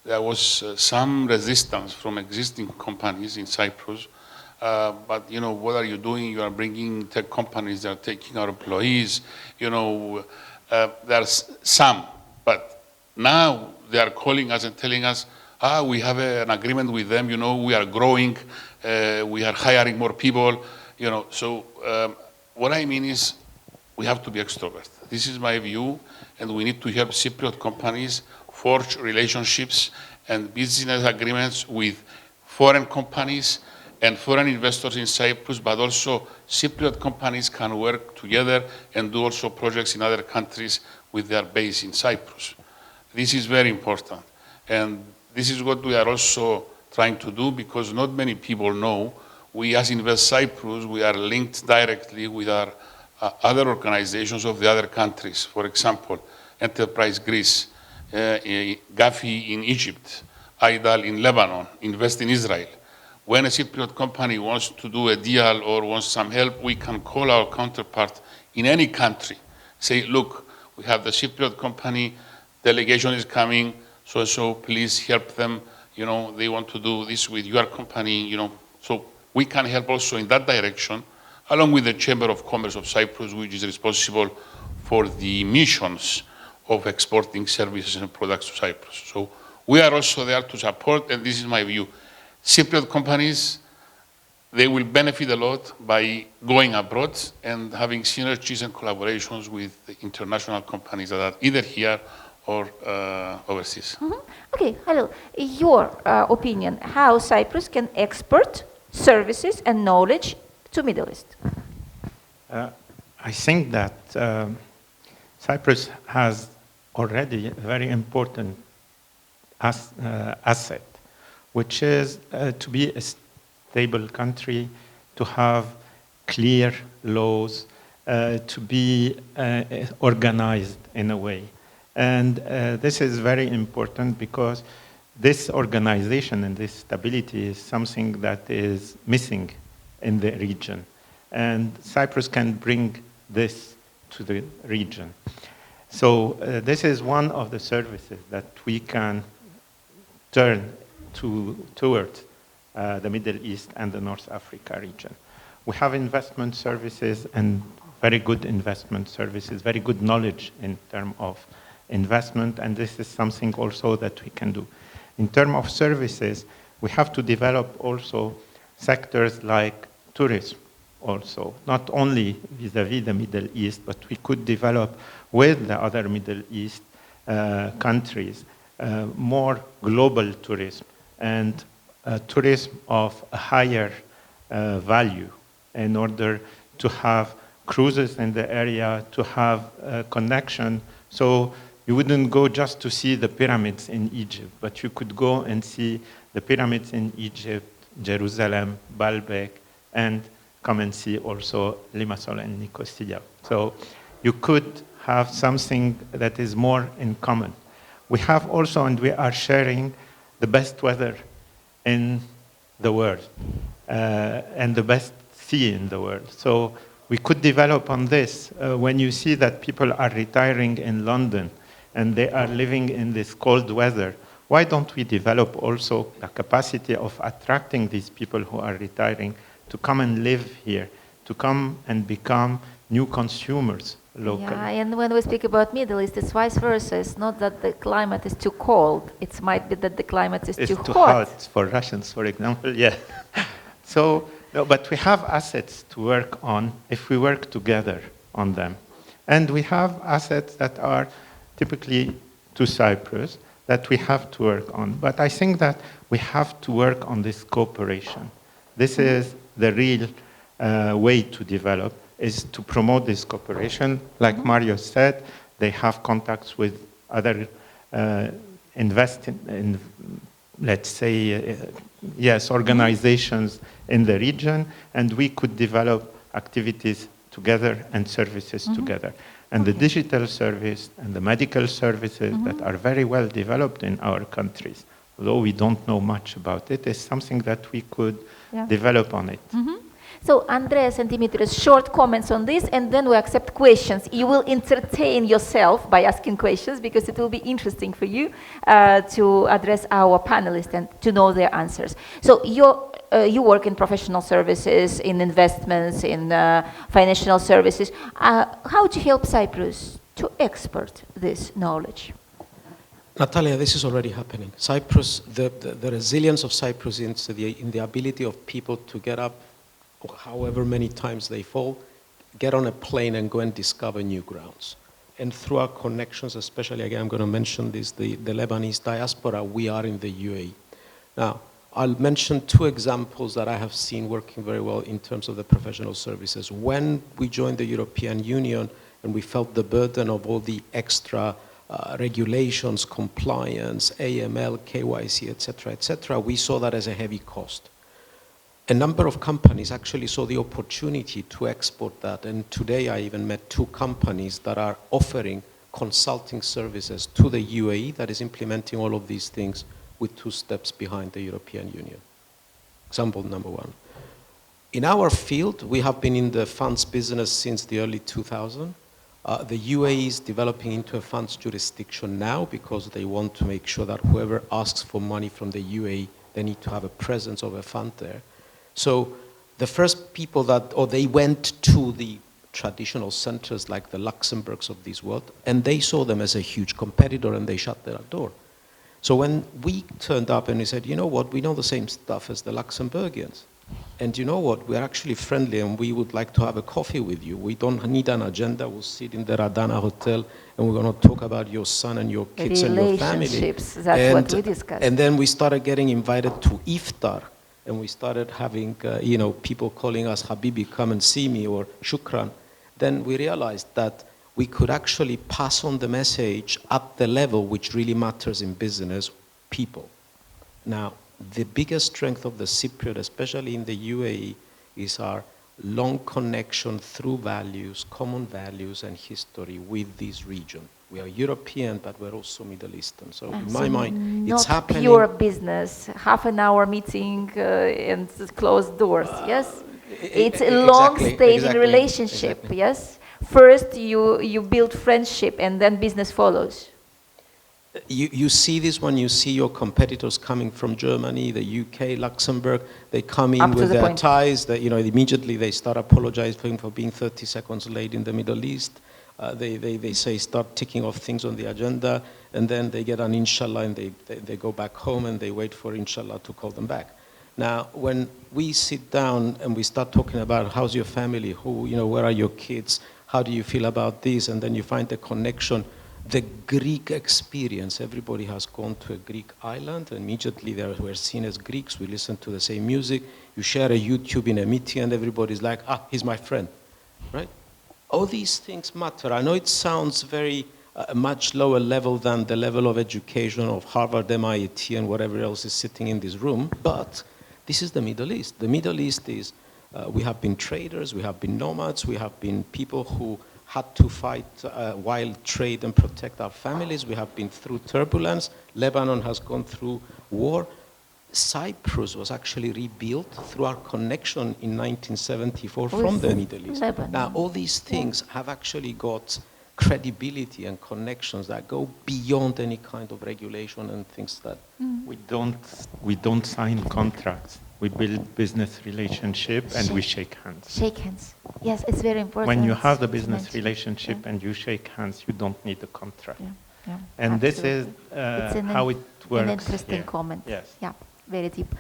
there was some resistance from existing companies in Cyprus. But, you know, what are you doing? You are bringing tech companies, they are taking our employees. You know, there's some. But now they are calling us and telling us, we have an agreement with them, you know, we are growing, we are hiring more people, you know. So, what I mean is, we have to be extrovert. This is my view, and we need to help Cypriot companies forge relationships and business agreements with foreign companies and foreign investors in Cyprus, but also Cypriot companies can work together and do also projects in other countries with their base in Cyprus. This is very important. And this is what we are also trying to do, because not many people know we as Invest Cyprus, we are linked directly with our other organizations of the other countries. For example, Enterprise Greece, Gafi in Egypt, IDAL in Lebanon, Invest in Israel. When a Cypriot company wants to do a deal or wants some help, we can call our counterpart in any country. Say, look, we have the Cypriot company, delegation is coming, so please help them. You know, they want to do this with your company, you know. So we can help also in that direction, along with the Chamber of Commerce of Cyprus, which is responsible for the missions of exporting services and products to Cyprus. So we are also there to support, and this is my view. Cypriot companies, they will benefit a lot by going abroad and having synergies and collaborations with the international companies that are either here or overseas. Mm-hmm. Okay, Halil, your opinion, how Cyprus can export services and knowledge to Middle East? I think that Cyprus has already a very important asset, which is to be a stable country, to have clear laws, to be organized in a way. And this is very important because this organization and this stability is something that is missing in the region. And Cyprus can bring this to the region. So this is one of the services that we can turn towards the Middle East and the North Africa region. We have investment services and very good investment services, very good knowledge in terms of investment, and this is something also that we can do. In terms of services, we have to develop also sectors like tourism also, not only vis-à-vis the Middle East, but we could develop with the other Middle East countries more global tourism and tourism of a higher value in order to have cruises in the area, to have a connection. So you wouldn't go just to see the pyramids in Egypt, but you could go and see the pyramids in Egypt, Jerusalem, Baalbek, and come and see also Limassol and Nicosia. So you could have something that is more in common. We have also, and we are sharing the best weather in the world and the best sea in the world. So we could develop on this. When you see that people are retiring in London and they are living in this cold weather, why don't we develop also the capacity of attracting these people who are retiring to come and live here, to come and become new consumers locally? Yeah, and when we speak about Middle East, it's vice versa. It's not that the climate is too cold. It might be that the climate is too hot. For Russians, for example, yeah. So, no, but we have assets to work on if we work together on them. And we have assets that are typically to Cyprus that we have to work on. But I think that we have to work on this cooperation. This is the real way to develop, is to promote this cooperation. Like Mario said, they have contacts with other let's say, organizations in the region, and we could develop activities together and services together. And the digital service and the medical services that are very well developed in our countries, although we don't know much about it, is something that we could develop on it. So Andreas and Dimitris, short comments on this, and then we accept questions. You will entertain yourself by asking questions because it will be interesting for you to address our panelists and to know their answers. So you work in professional services, in investments, in financial services. How do you help Cyprus to export this knowledge? Natalia, this is already happening. Cyprus, the resilience of Cyprus in the ability of people to get up however many times they fall, get on a plane and go and discover new grounds. And through our connections, especially, again, I'm going to mention this, the Lebanese diaspora, we are in the UAE. Now, I'll mention two examples that I have seen working very well in terms of the professional services. When we joined the European Union and we felt the burden of all the extra regulations, compliance, AML, KYC, etc., we saw that as a heavy cost. A number of companies actually saw the opportunity to export that, and today I even met two companies that are offering consulting services to the UAE that is implementing all of these things with 2 steps behind the European Union. Example number 1. In our field, we have been in the funds business since the early 2000s. The UAE is developing into a funds jurisdiction now because they want to make sure that whoever asks for money from the UAE, they need to have a presence of a fund there. So the first people they went to the traditional centers like the Luxembourgs of this world, and they saw them as a huge competitor and they shut their door. So when we turned up and we said, you know what, we know the same stuff as the Luxembourgians. And you know what, we're actually friendly and we would like to have a coffee with you. We don't need an agenda. We'll sit in the Radana Hotel and we're going to talk about your son and your kids and your family. Relationships, that's what we discussed. And then we started getting invited to iftar. And we started having, people calling us Habibi, come and see me, or Shukran. Then we realized that we could actually pass on the message at the level which really matters in business, people. Now, the biggest strength of the Cypriot, especially in the UAE, is our long connection through values, common values and history with this region. We are European, but we're also Middle Eastern. So in my mind, it's happening. Not pure business, half an hour meeting and closed doors, yes? It's a long-standing relationship, yes? First, you build friendship and then business follows. You see this when you see your competitors coming from Germany, the UK, Luxembourg. They come in with their ties. That immediately they start apologizing for being 30 seconds late in the Middle East. They say start ticking off things on the agenda, and then they get an inshallah, and they go back home, and they wait for inshallah to call them back. Now, when we sit down and we start talking about how's your family, where are your kids, how do you feel about this, and then you find the connection, the Greek experience. Everybody has gone to a Greek island, and immediately we're seen as Greeks. We listen to the same music. You share a YouTube in a meeting, and everybody's like, he's my friend, right? All these things matter. I know it sounds very much lower level than the level of education of Harvard, MIT, and whatever else is sitting in this room, but this is the Middle East. The Middle East is, we have been traders, we have been nomads, we have been people who had to fight wild trade and protect our families. We have been through turbulence. Lebanon has gone through war. Cyprus was actually rebuilt through our connection in 1974 from the Middle East. Lebanon. Now, all these things have actually got credibility and connections that go beyond any kind of regulation and things that... We don't sign contracts. We build business relationship and we shake hands. Shake hands. Yes, it's very important. When you have the business relationship and you shake hands, you don't need a contract. And this is how it works. An interesting comment. Yes. Yeah, very deep.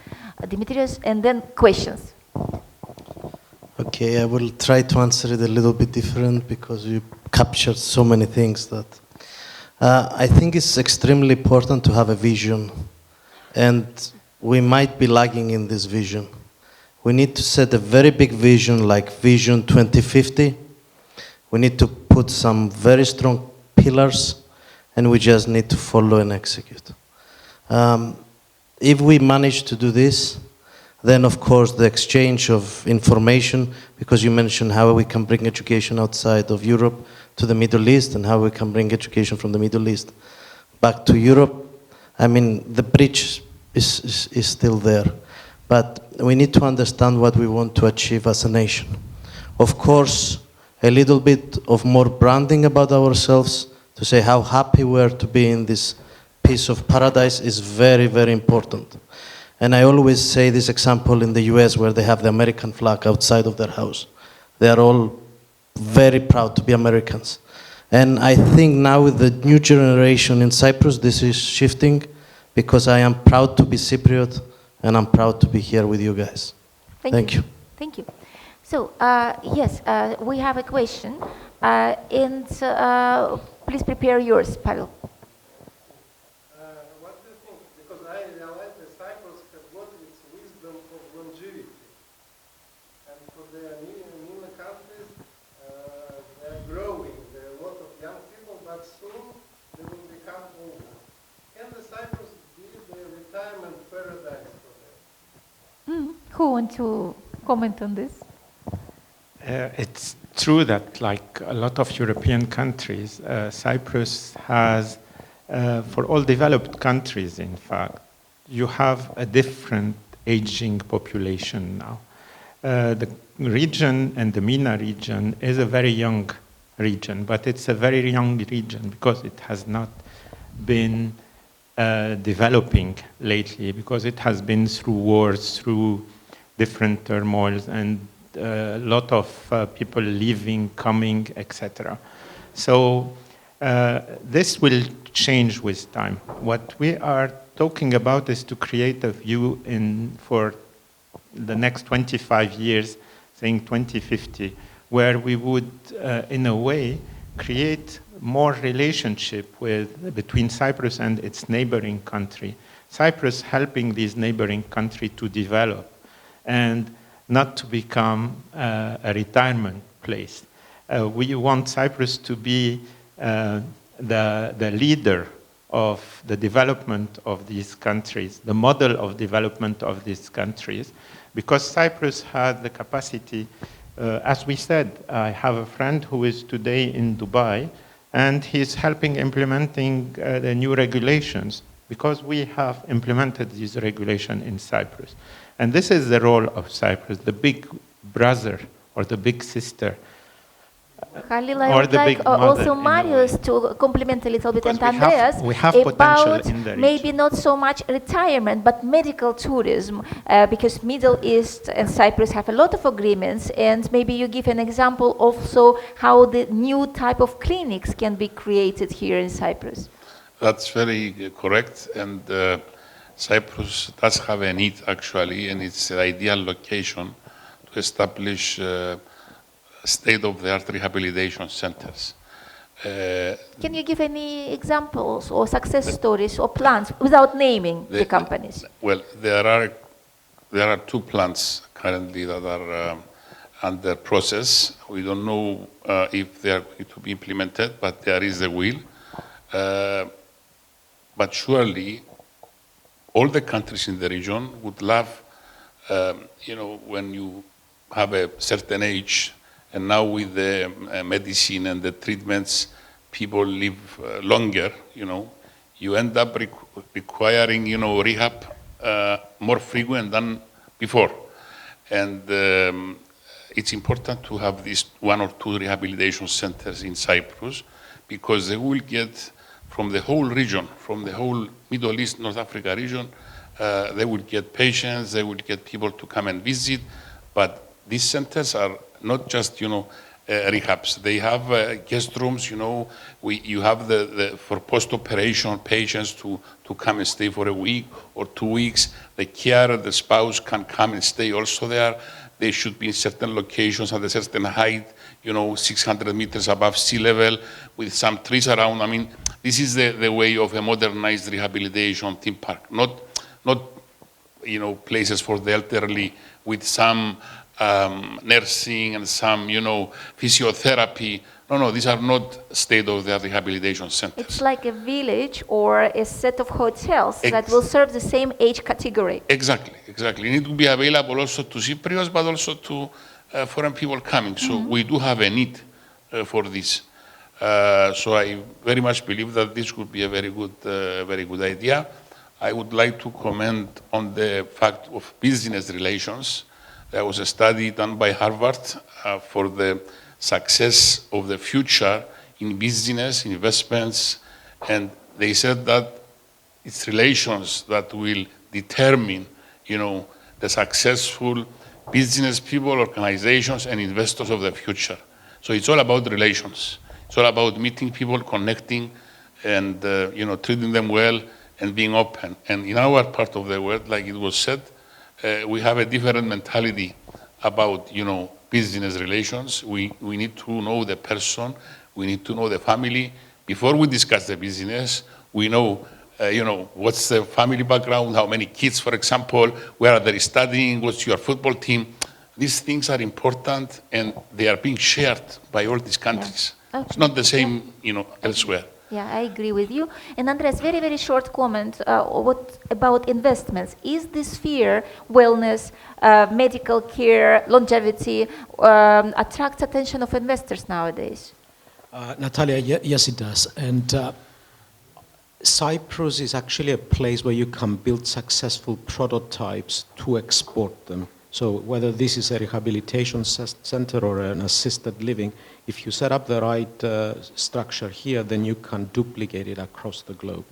Dimitrios, and then questions. Okay, I will try to answer it a little bit different because you captured so many things that I think it's extremely important to have a vision, and we might be lagging in this vision. We need to set a very big vision like Vision 2050. We need to put some very strong pillars, and we just need to follow and execute. If we manage to do this, then of course the exchange of information, because you mentioned how we can bring education outside of Europe to the Middle East and how we can bring education from the Middle East back to Europe. I mean, the bridge is still there, but we need to understand what we want to achieve as a nation. Of course, a little bit of more branding about ourselves to say how happy we are to be in this piece of paradise is very, very important. And I always say this example in the US where they have the American flag outside of their house. They are all very proud to be Americans. And I think now with the new generation in Cyprus, this is shifting because I am proud to be Cypriot and I'm proud to be here with you guys. Thank you. Thank you. So, yes, we have a question. Please prepare yours, Pavel. What do you think? Because I realize that Cyprus has got its wisdom of longevity. And for the MENA countries, they are growing. There are a lot of young people, but soon they will become older. Can the Cyprus be the retirement paradise for them? Who wants to comment on this? It's true that, like a lot of European countries, Cyprus has, for all developed countries, in fact, you have a different aging population now. The region and the MENA region is a very young region, but it's a very young region because it has not been developing lately, because it has been through wars, through different turmoils, and a lot of people leaving, coming, etc. So this will change with time. What we are talking about is to create a view for the next 25 years, saying 2050, where we would, in a way, create more relationship between Cyprus and its neighboring country. Cyprus helping these neighboring country to develop and not to become a retirement place. We want Cyprus to be the leader of the development of these countries, the model of development of these countries, because Cyprus had the capacity, as we said, I have a friend who is today in Dubai, and he's helping implementing the new regulations, because we have implemented these regulations in Cyprus. And this is the role of Cyprus, the big brother or the big sister. Khalil, I or would the like big mother also in a Marius way. to complement a little bit, Because and we have potential about in the maybe region. not so much retirement, but medical tourism, because Middle East and Cyprus have a lot of agreements, and maybe you give an example also how the new type of clinics can be created here in Cyprus. That's very correct, and Cyprus does have a need actually, and it's the ideal location to establish state-of-the-art rehabilitation centers. Can you give any examples or success stories or plans without naming the companies? Well, there are 2 plants currently that are under process. We don't know if they are going to be implemented, but there is a will. But surely, all the countries in the region would love, when you have a certain age, and now with the medicine and the treatments, people live longer, you end up requiring, rehab more frequent than before. And it's important to have these 1 or 2 rehabilitation centers in Cyprus, because they will get from the whole region, from the whole Middle East, North Africa region, they will get patients, they will get people to come and visit, but these centers are not just, rehabs. They have guest rooms, you have for post-operation patients to come and stay for a week or 2 weeks. The carer, the spouse can come and stay also there. They should be in certain locations at a certain height, 600 meters above sea level with some trees around. I mean, this is the way of a modernized rehabilitation theme park, not places for the elderly with some nursing and some, physiotherapy. No, these are not state-of-the-art rehabilitation centers. It's like a village or a set of hotels that will serve the same age category. Exactly. It needs to be available also to Cypriots, but also to foreign people coming. So we do have a need for this. So I very much believe that this would be a very good idea. I would like to comment on the fact of business relations. There was a study done by Harvard for the success of the future in business, investments, and they said that it's relations that will determine, the successful business people, organizations, and investors of the future. So it's all about relations. It's all about meeting people, connecting, and treating them well and being open. And in our part of the world, like it was said, we have a different mentality about, business relations. We need to know the person. We need to know the family. Before we discuss the business, we know, what's the family background, how many kids, for example, where are they studying, what's your football team. These things are important, and they are being shared by all these countries. Yeah. Okay. It's not the same, elsewhere. Yeah, I agree with you. And Andres, very, very short comment. What about investments? Is this sphere, wellness, medical care, longevity, attracts attention of investors nowadays? Natalia, yes, it does. And Cyprus is actually a place where you can build successful prototypes to export them. So whether this is a rehabilitation center or an assisted living, if you set up the right structure here, then you can duplicate it across the globe.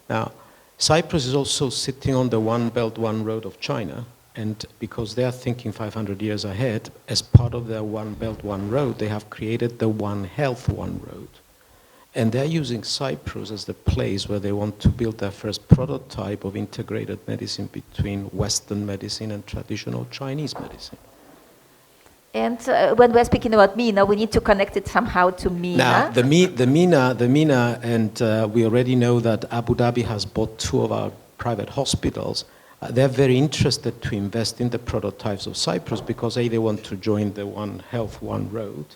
Now, Cyprus is also sitting on the One Belt, One Road of China, and because they are thinking 500 years ahead, as part of their One Belt, One Road, they have created the One Health, One Road. And they're using Cyprus as the place where they want to build their first prototype of integrated medicine between Western medicine and traditional Chinese medicine. And when we're speaking about MENA, we need to connect it somehow to MENA. Now, the MENA, and we already know that Abu Dhabi has bought 2 of our private hospitals. They're very interested to invest in the prototypes of Cyprus because they want to join the One Health, One Road.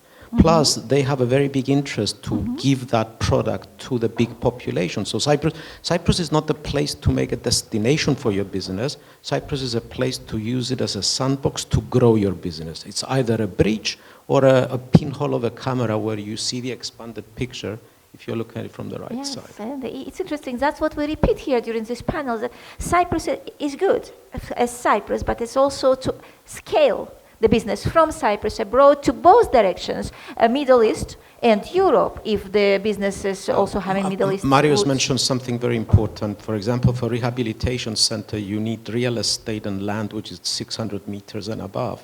Plus, they have a very big interest to give that product to the big population. So Cyprus is not the place to make a destination for your business. Cyprus is a place to use it as a sandbox to grow your business. It's either a bridge or a pinhole of a camera where you see the expanded picture if you're looking at it from the right side. And it's interesting. That's what we repeat here during this panel, that Cyprus is good as Cyprus, but it's also to scale the business from Cyprus abroad to both directions, Middle East and Europe, if the businesses also having Middle East Marius roots. mentioned something very important. For example, for rehabilitation center, you need real estate and land which is 600 meters and above,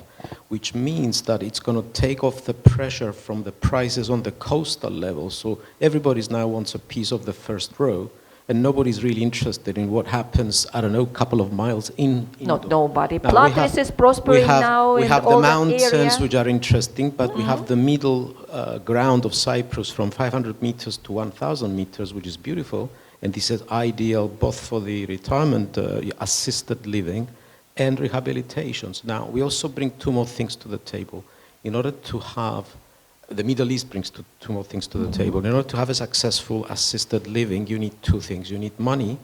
which means that it's going to take off the pressure from the prices on the coastal level. So everybody now wants a piece of the first row, and nobody's really interested in what happens, I don't know, a couple of miles in. Not nobody. Now, Platris is prospering now we in have all the that mountains, area. which are interesting, but we have the middle ground of Cyprus from 500 meters to 1,000 meters, which is beautiful. And this is ideal both for the retirement, assisted living, and rehabilitations. Now, we also bring two more things to the table. In order to have, the Middle East brings two more things to the table. In order to have a successful assisted living, you need two things. You need money,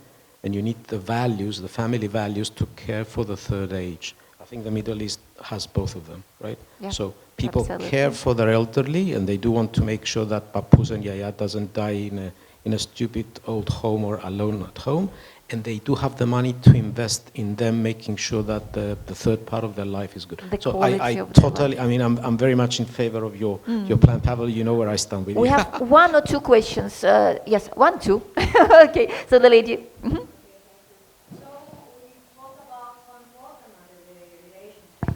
and you need the values, the family values, to care for the third age. I think the Middle East has both of them, right? Yeah, so people absolutely. care for their elderly, and they do want to make sure that Papoose and Yaya doesn't die in a stupid old home or alone at home. And they do have the money to invest in them, making sure that the third part of their life is good. The So quality I of their totally, I mean, I'm very much in favor of your plan. Pavel, you know where I stand with We you. have one or two questions. Yes, one, two. Okay, so the lady. Mhm. So we talk about transborder relationships,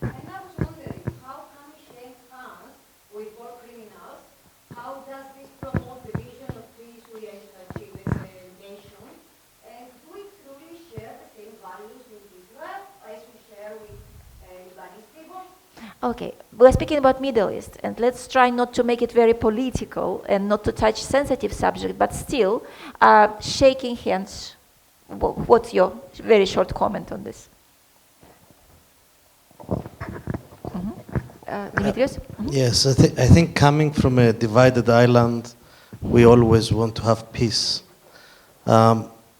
and I was wondering, how can we shake hands with war criminals? How does this promote the vision of peace we achieve as a nation? And do we truly share the same values with Israel as we share with Lebanese people? Okay, we're speaking about Middle East, and let's try not to make it very political and not to touch sensitive subject, but still, shaking hands. What's your very short comment on this? Dimitrios? Yes, I think coming from a divided island, we always want to have peace.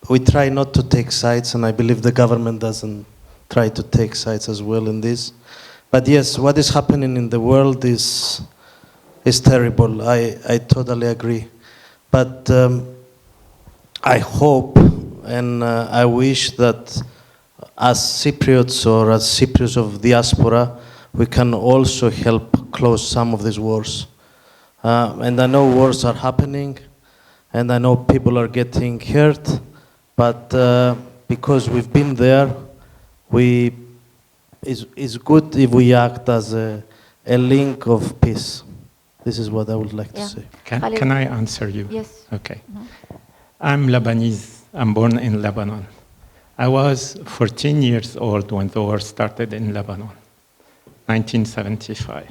We try not to take sides, and I believe the government doesn't try to take sides as well in this. But yes, what is happening in the world is terrible. I totally agree. But I hope and I wish that as Cypriots or as Cypriots of diaspora, we can also help close some of these wars. And I know wars are happening, and I know people are getting hurt, but because we've been there, it's good if we act as a link of peace. This is what I would like to say. Can I answer you? Yes. Okay. I'm Lebanese. I'm born in Lebanon. I was 14 years old when the war started in Lebanon, 1975.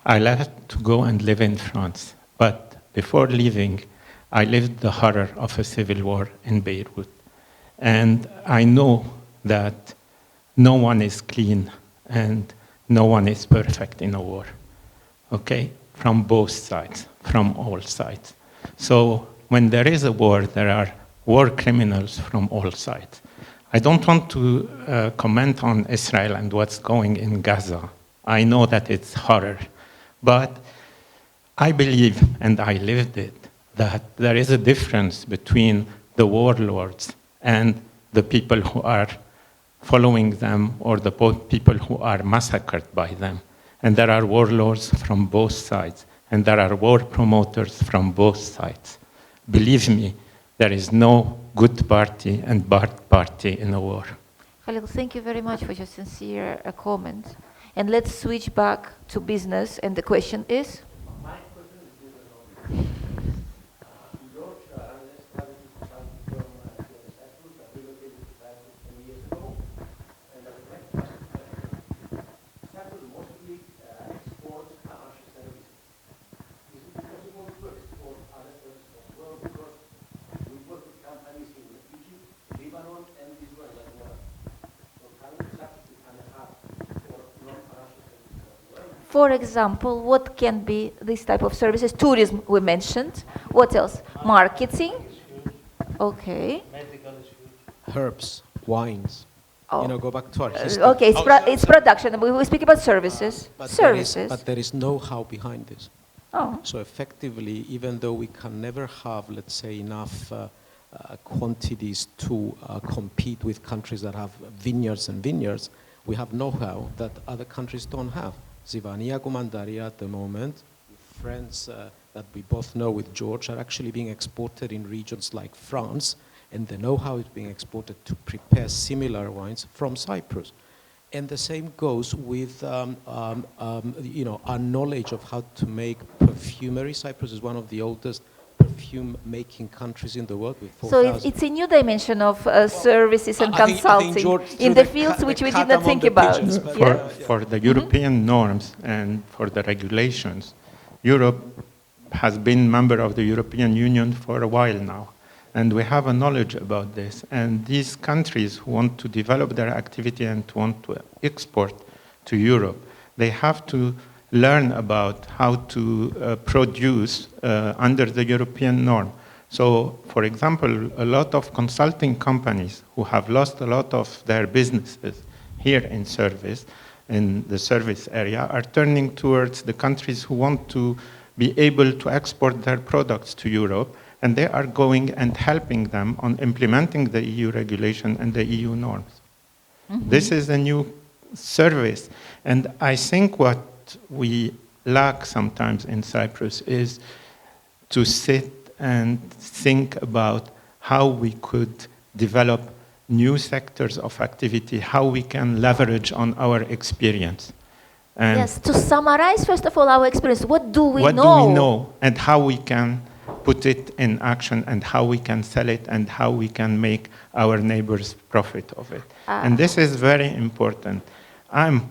I left to go and live in France. But before leaving, I lived the horror of a civil war in Beirut. And I know that no one is clean and no one is perfect in a war. Okay? From both sides, from all sides. So when there is a war, there are war criminals from all sides. I don't want to comment on Israel and what's going in Gaza. I know that it's horror. But I believe, and I lived it, that there is a difference between the warlords and the people who are following them or the people who are massacred by them. And there are warlords from both sides, and there are war promoters from both sides. Believe me, there is no good party and bad party in a war. Khalil, thank you very much for your sincere comment. And let's switch back to business, and the question is? My question is different. Your analysts have come from Cyprus, that relocated to Cyprus 10 years ago, and I would like to ask a question. Cyprus mostly exports financial services. Is it possible to export other services as well? Because we work with companies in Egypt, Lebanon, and Israel as well. So can Cyprus become a hub for non-financial services as well? For example, what can be this type of services? Tourism, we mentioned. What else? Marketing. Okay. Herbs, wines. Oh. You know, go back to our history. Okay, it's production. We speak about services. Services. But there is know-how behind this. Oh. So effectively, even though we can never have, let's say, enough quantities to compete with countries that have vineyards and vineyards, we have know-how that other countries don't have. Zivania Gumandaria at the moment, friends that we both know with George, are actually being exported in regions like France, and the know-how is being exported to prepare similar wines from Cyprus. And the same goes with our knowledge of how to make perfumery. Cyprus is one of the oldest perfume-making countries in the world. With 4,000. So it's a new dimension of services and I think consulting George in the fields which we did not think about. For the European norms and for the regulations, Europe has been member of the European Union for a while now. And we have a knowledge about this. And these countries who want to develop their activity and want to export to Europe, they have to learn about how to produce under the European norm. So, for example, a lot of consulting companies who have lost a lot of their businesses here in the service area, are turning towards the countries who want to be able to export their products to Europe, and they are going and helping them on implementing the EU regulation and the EU norms. Mm-hmm. This is a new service, and I think what we lack sometimes in Cyprus is to sit and think about how we could develop new sectors of activity, how we can leverage on our experience. And yes, to summarize, first of all, our experience, what do we know? What do we know, and how we can put it in action, and how we can sell it, and how we can make our neighbors profit of it. And this is very important. I'm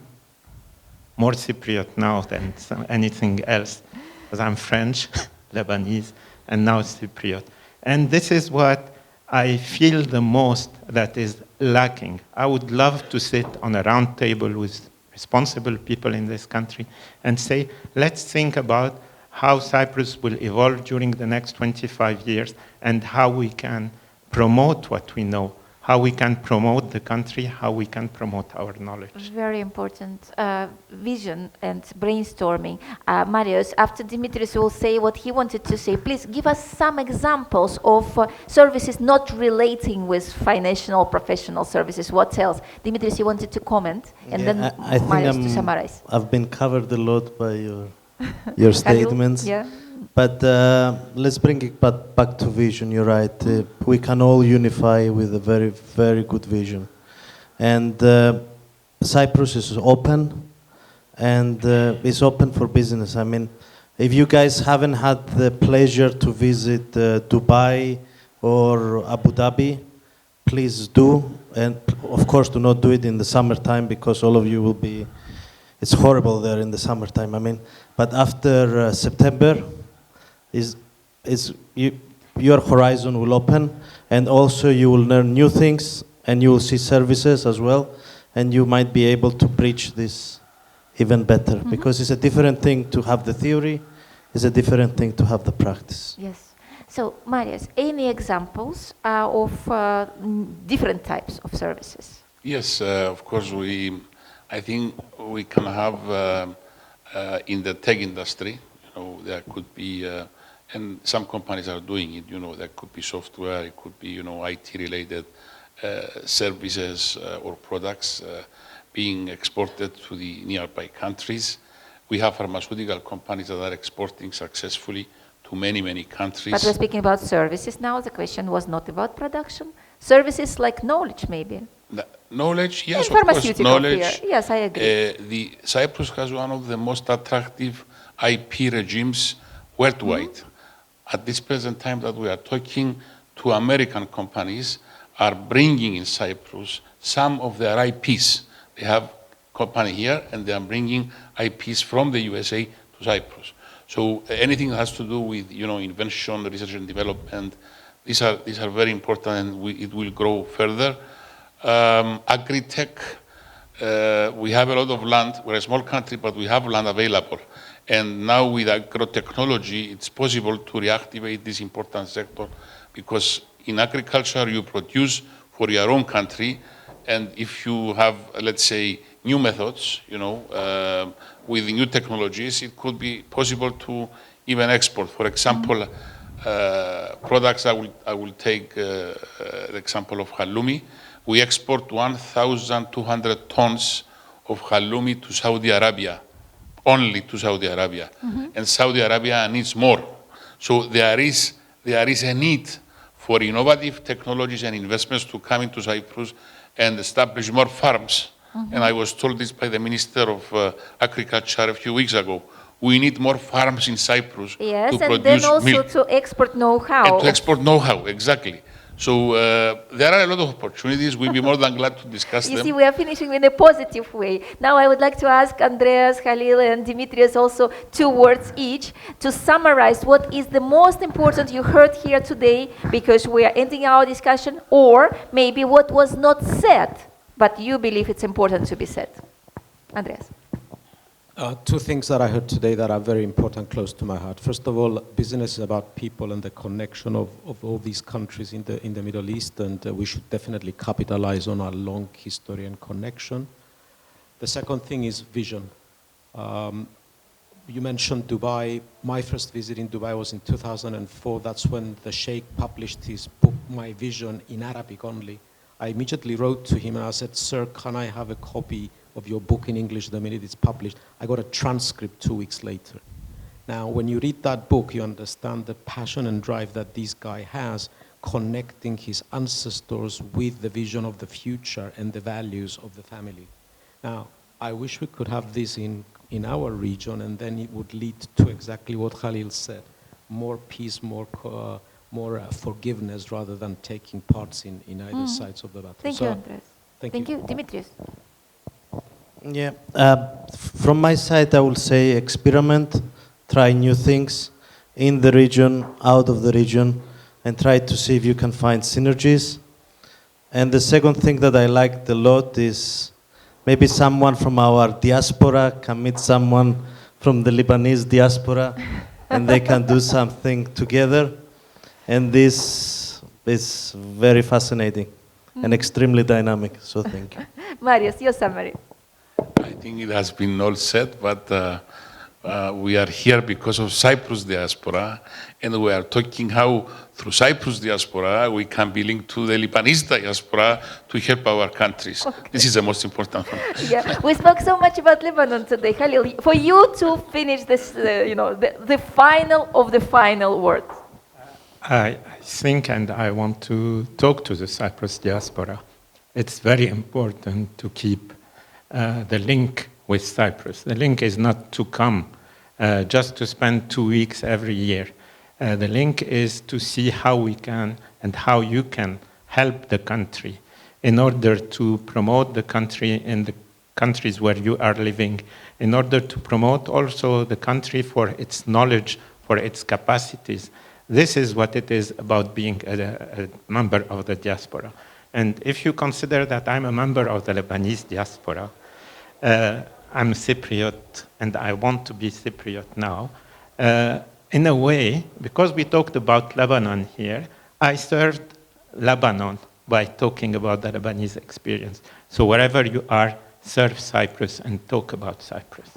more Cypriot now than anything else, because I'm French, Lebanese, and now Cypriot. And this is what I feel the most that is lacking. I would love to sit on a round table with responsible people in this country and say, let's think about how Cyprus will evolve during the next 25 years and how we can promote what we know, how we can promote the country, how we can promote our knowledge. Very important vision and brainstorming. Marius, after Dimitris will say what he wanted to say, please give us some examples of services not relating with financial or professional services. What else? Dimitris, you wanted to comment, and then I Marius think to summarize. I've been covered a lot by your statements. Yeah. But let's bring it back to vision. You're right. We can all unify with a very, very good vision. And Cyprus is open, and it's open for business. I mean, if you guys haven't had the pleasure to visit Dubai or Abu Dhabi, please do. And of course, do not do it in the summertime, because all of you will be, it's horrible there in the summertime. I mean, but after September, your horizon will open, and also you will learn new things, and you will see services as well, and you might be able to preach this even better, because it's a different thing to have the theory, it's a different thing to have the practice. Yes. So, Marius, any examples of different types of services? Yes, of course. I think we can have in the tech industry, there could be. And some companies are doing it, that could be software, it could be, IT-related services or products being exported to the nearby countries. We have pharmaceutical companies that are exporting successfully to many, many countries. But we're speaking about services now. The question was not about production. Services like knowledge, maybe. Knowledge, yes, and of course, knowledge. Here. Yes, I agree. Cyprus has one of the most attractive IP regimes worldwide. At this present time that we are talking to, American companies are bringing in Cyprus some of their IPs. They have company here, and they are bringing IPs from the USA to Cyprus. So anything that has to do with invention, research and development, these are very important, and it will grow further. Agri-tech, we have a lot of land. We're a small country, but we have land available. And now with agrotechnology, it's possible to reactivate this important sector, because in agriculture, you produce for your own country. And if you have, let's say, new methods, with new technologies, it could be possible to even export. For example, products, I will take the example of halloumi. We export 1,200 tons of halloumi to Saudi Arabia, only to Saudi Arabia. And Saudi Arabia needs more. So there is a need for innovative technologies and investments to come into Cyprus and establish more farms. And I was told this by the Minister of Agriculture a few weeks ago. We need more farms in Cyprus Yes, to and produce then also milk. to export know-how. And to export know-how, exactly. So there are a lot of opportunities. We'll be more than glad to discuss You them. see, we are finishing in a positive way. Now I would like to ask Andreas, Khalil, and Dimitrios also 2 words each to summarize what is the most important you heard here today, because we are ending our discussion, or maybe what was not said, but you believe it's important to be said. Andreas. 2 things that I heard today that are very important, close to my heart. First of all, business is about people and the connection of all these countries in the Middle East, and we should definitely capitalize on our long history and connection. The second thing is vision. You mentioned Dubai. My first visit in Dubai was in 2004. That's when the Sheikh published his book, My Vision, in Arabic only. I immediately wrote to him and I said, "Sir, can I have a copy of your book in English the minute it's published?" I got a transcript 2 weeks later. Now, when you read that book, you understand the passion and drive that this guy has, connecting his ancestors with the vision of the future and the values of the family. Now, I wish we could have this in our region, and then it would lead to exactly what Khalil said: more peace, more forgiveness, rather than taking parts in either sides of the battle. Thank you, Andreas. Thank you. Dimitrios. Yeah, from my side, I will say experiment, try new things in the region, out of the region, and try to see if you can find synergies. And the second thing that I liked a lot is maybe someone from our diaspora can meet someone from the Lebanese diaspora, and they can do something together. And this is very fascinating and extremely dynamic, so thank you. Marius, your summary. I think it has been all said, but we are here because of Cyprus Diaspora, and we are talking how through Cyprus Diaspora we can be linked to the Lebanese Diaspora to help our countries. Okay. This is the most important one. Yeah, we spoke so much about Lebanon today. Khalil, for you to finish this, the final of the final word. I think, and I want to talk to the Cyprus diaspora, it's very important to keep the link with Cyprus. The link is not to come just to spend 2 weeks every year. The link is to see how we can and how you can help the country in order to promote the country in the countries where you are living, in order to promote also the country for its knowledge, for its capacities. This is what it is about being a member of the diaspora. And if you consider that I'm a member of the Lebanese diaspora, I'm Cypriot, and I want to be Cypriot now. In a way, because we talked about Lebanon here, I served Lebanon by talking about the Lebanese experience. So wherever you are, serve Cyprus and talk about Cyprus.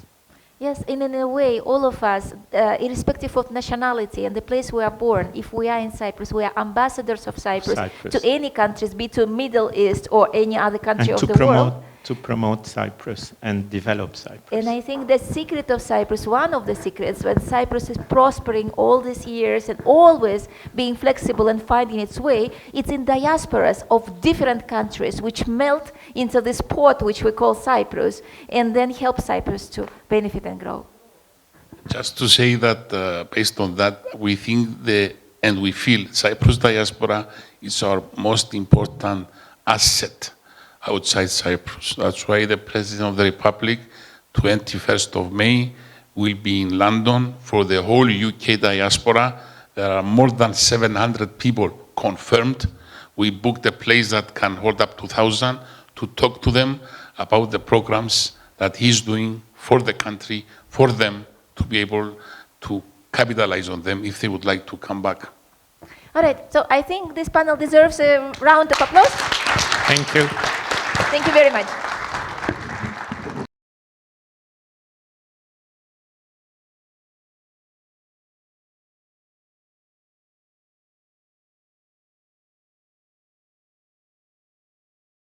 Yes, and in a way, all of us, irrespective of nationality and the place we are born, if we are in Cyprus, we are ambassadors of Cyprus. To any countries, be to Middle East or any other country of the world. To promote Cyprus and develop Cyprus. And I think the secret of Cyprus, one of the secrets, when Cyprus is prospering all these years and always being flexible and finding its way, it's in diasporas of different countries which melt into this pot which we call Cyprus, and then help Cyprus to benefit and grow. Just to say that based on that, we think and we feel Cyprus diaspora is our most important asset outside Cyprus. That's why the President of the Republic, 21st of May, will be in London for the whole UK diaspora. There are more than 700 people confirmed. We booked a place that can hold up to 1,000 to talk to them about the programs that he's doing for the country, for them to be able to capitalize on them if they would like to come back. All right, so I think this panel deserves a round of applause. Thank you. Thank you very much.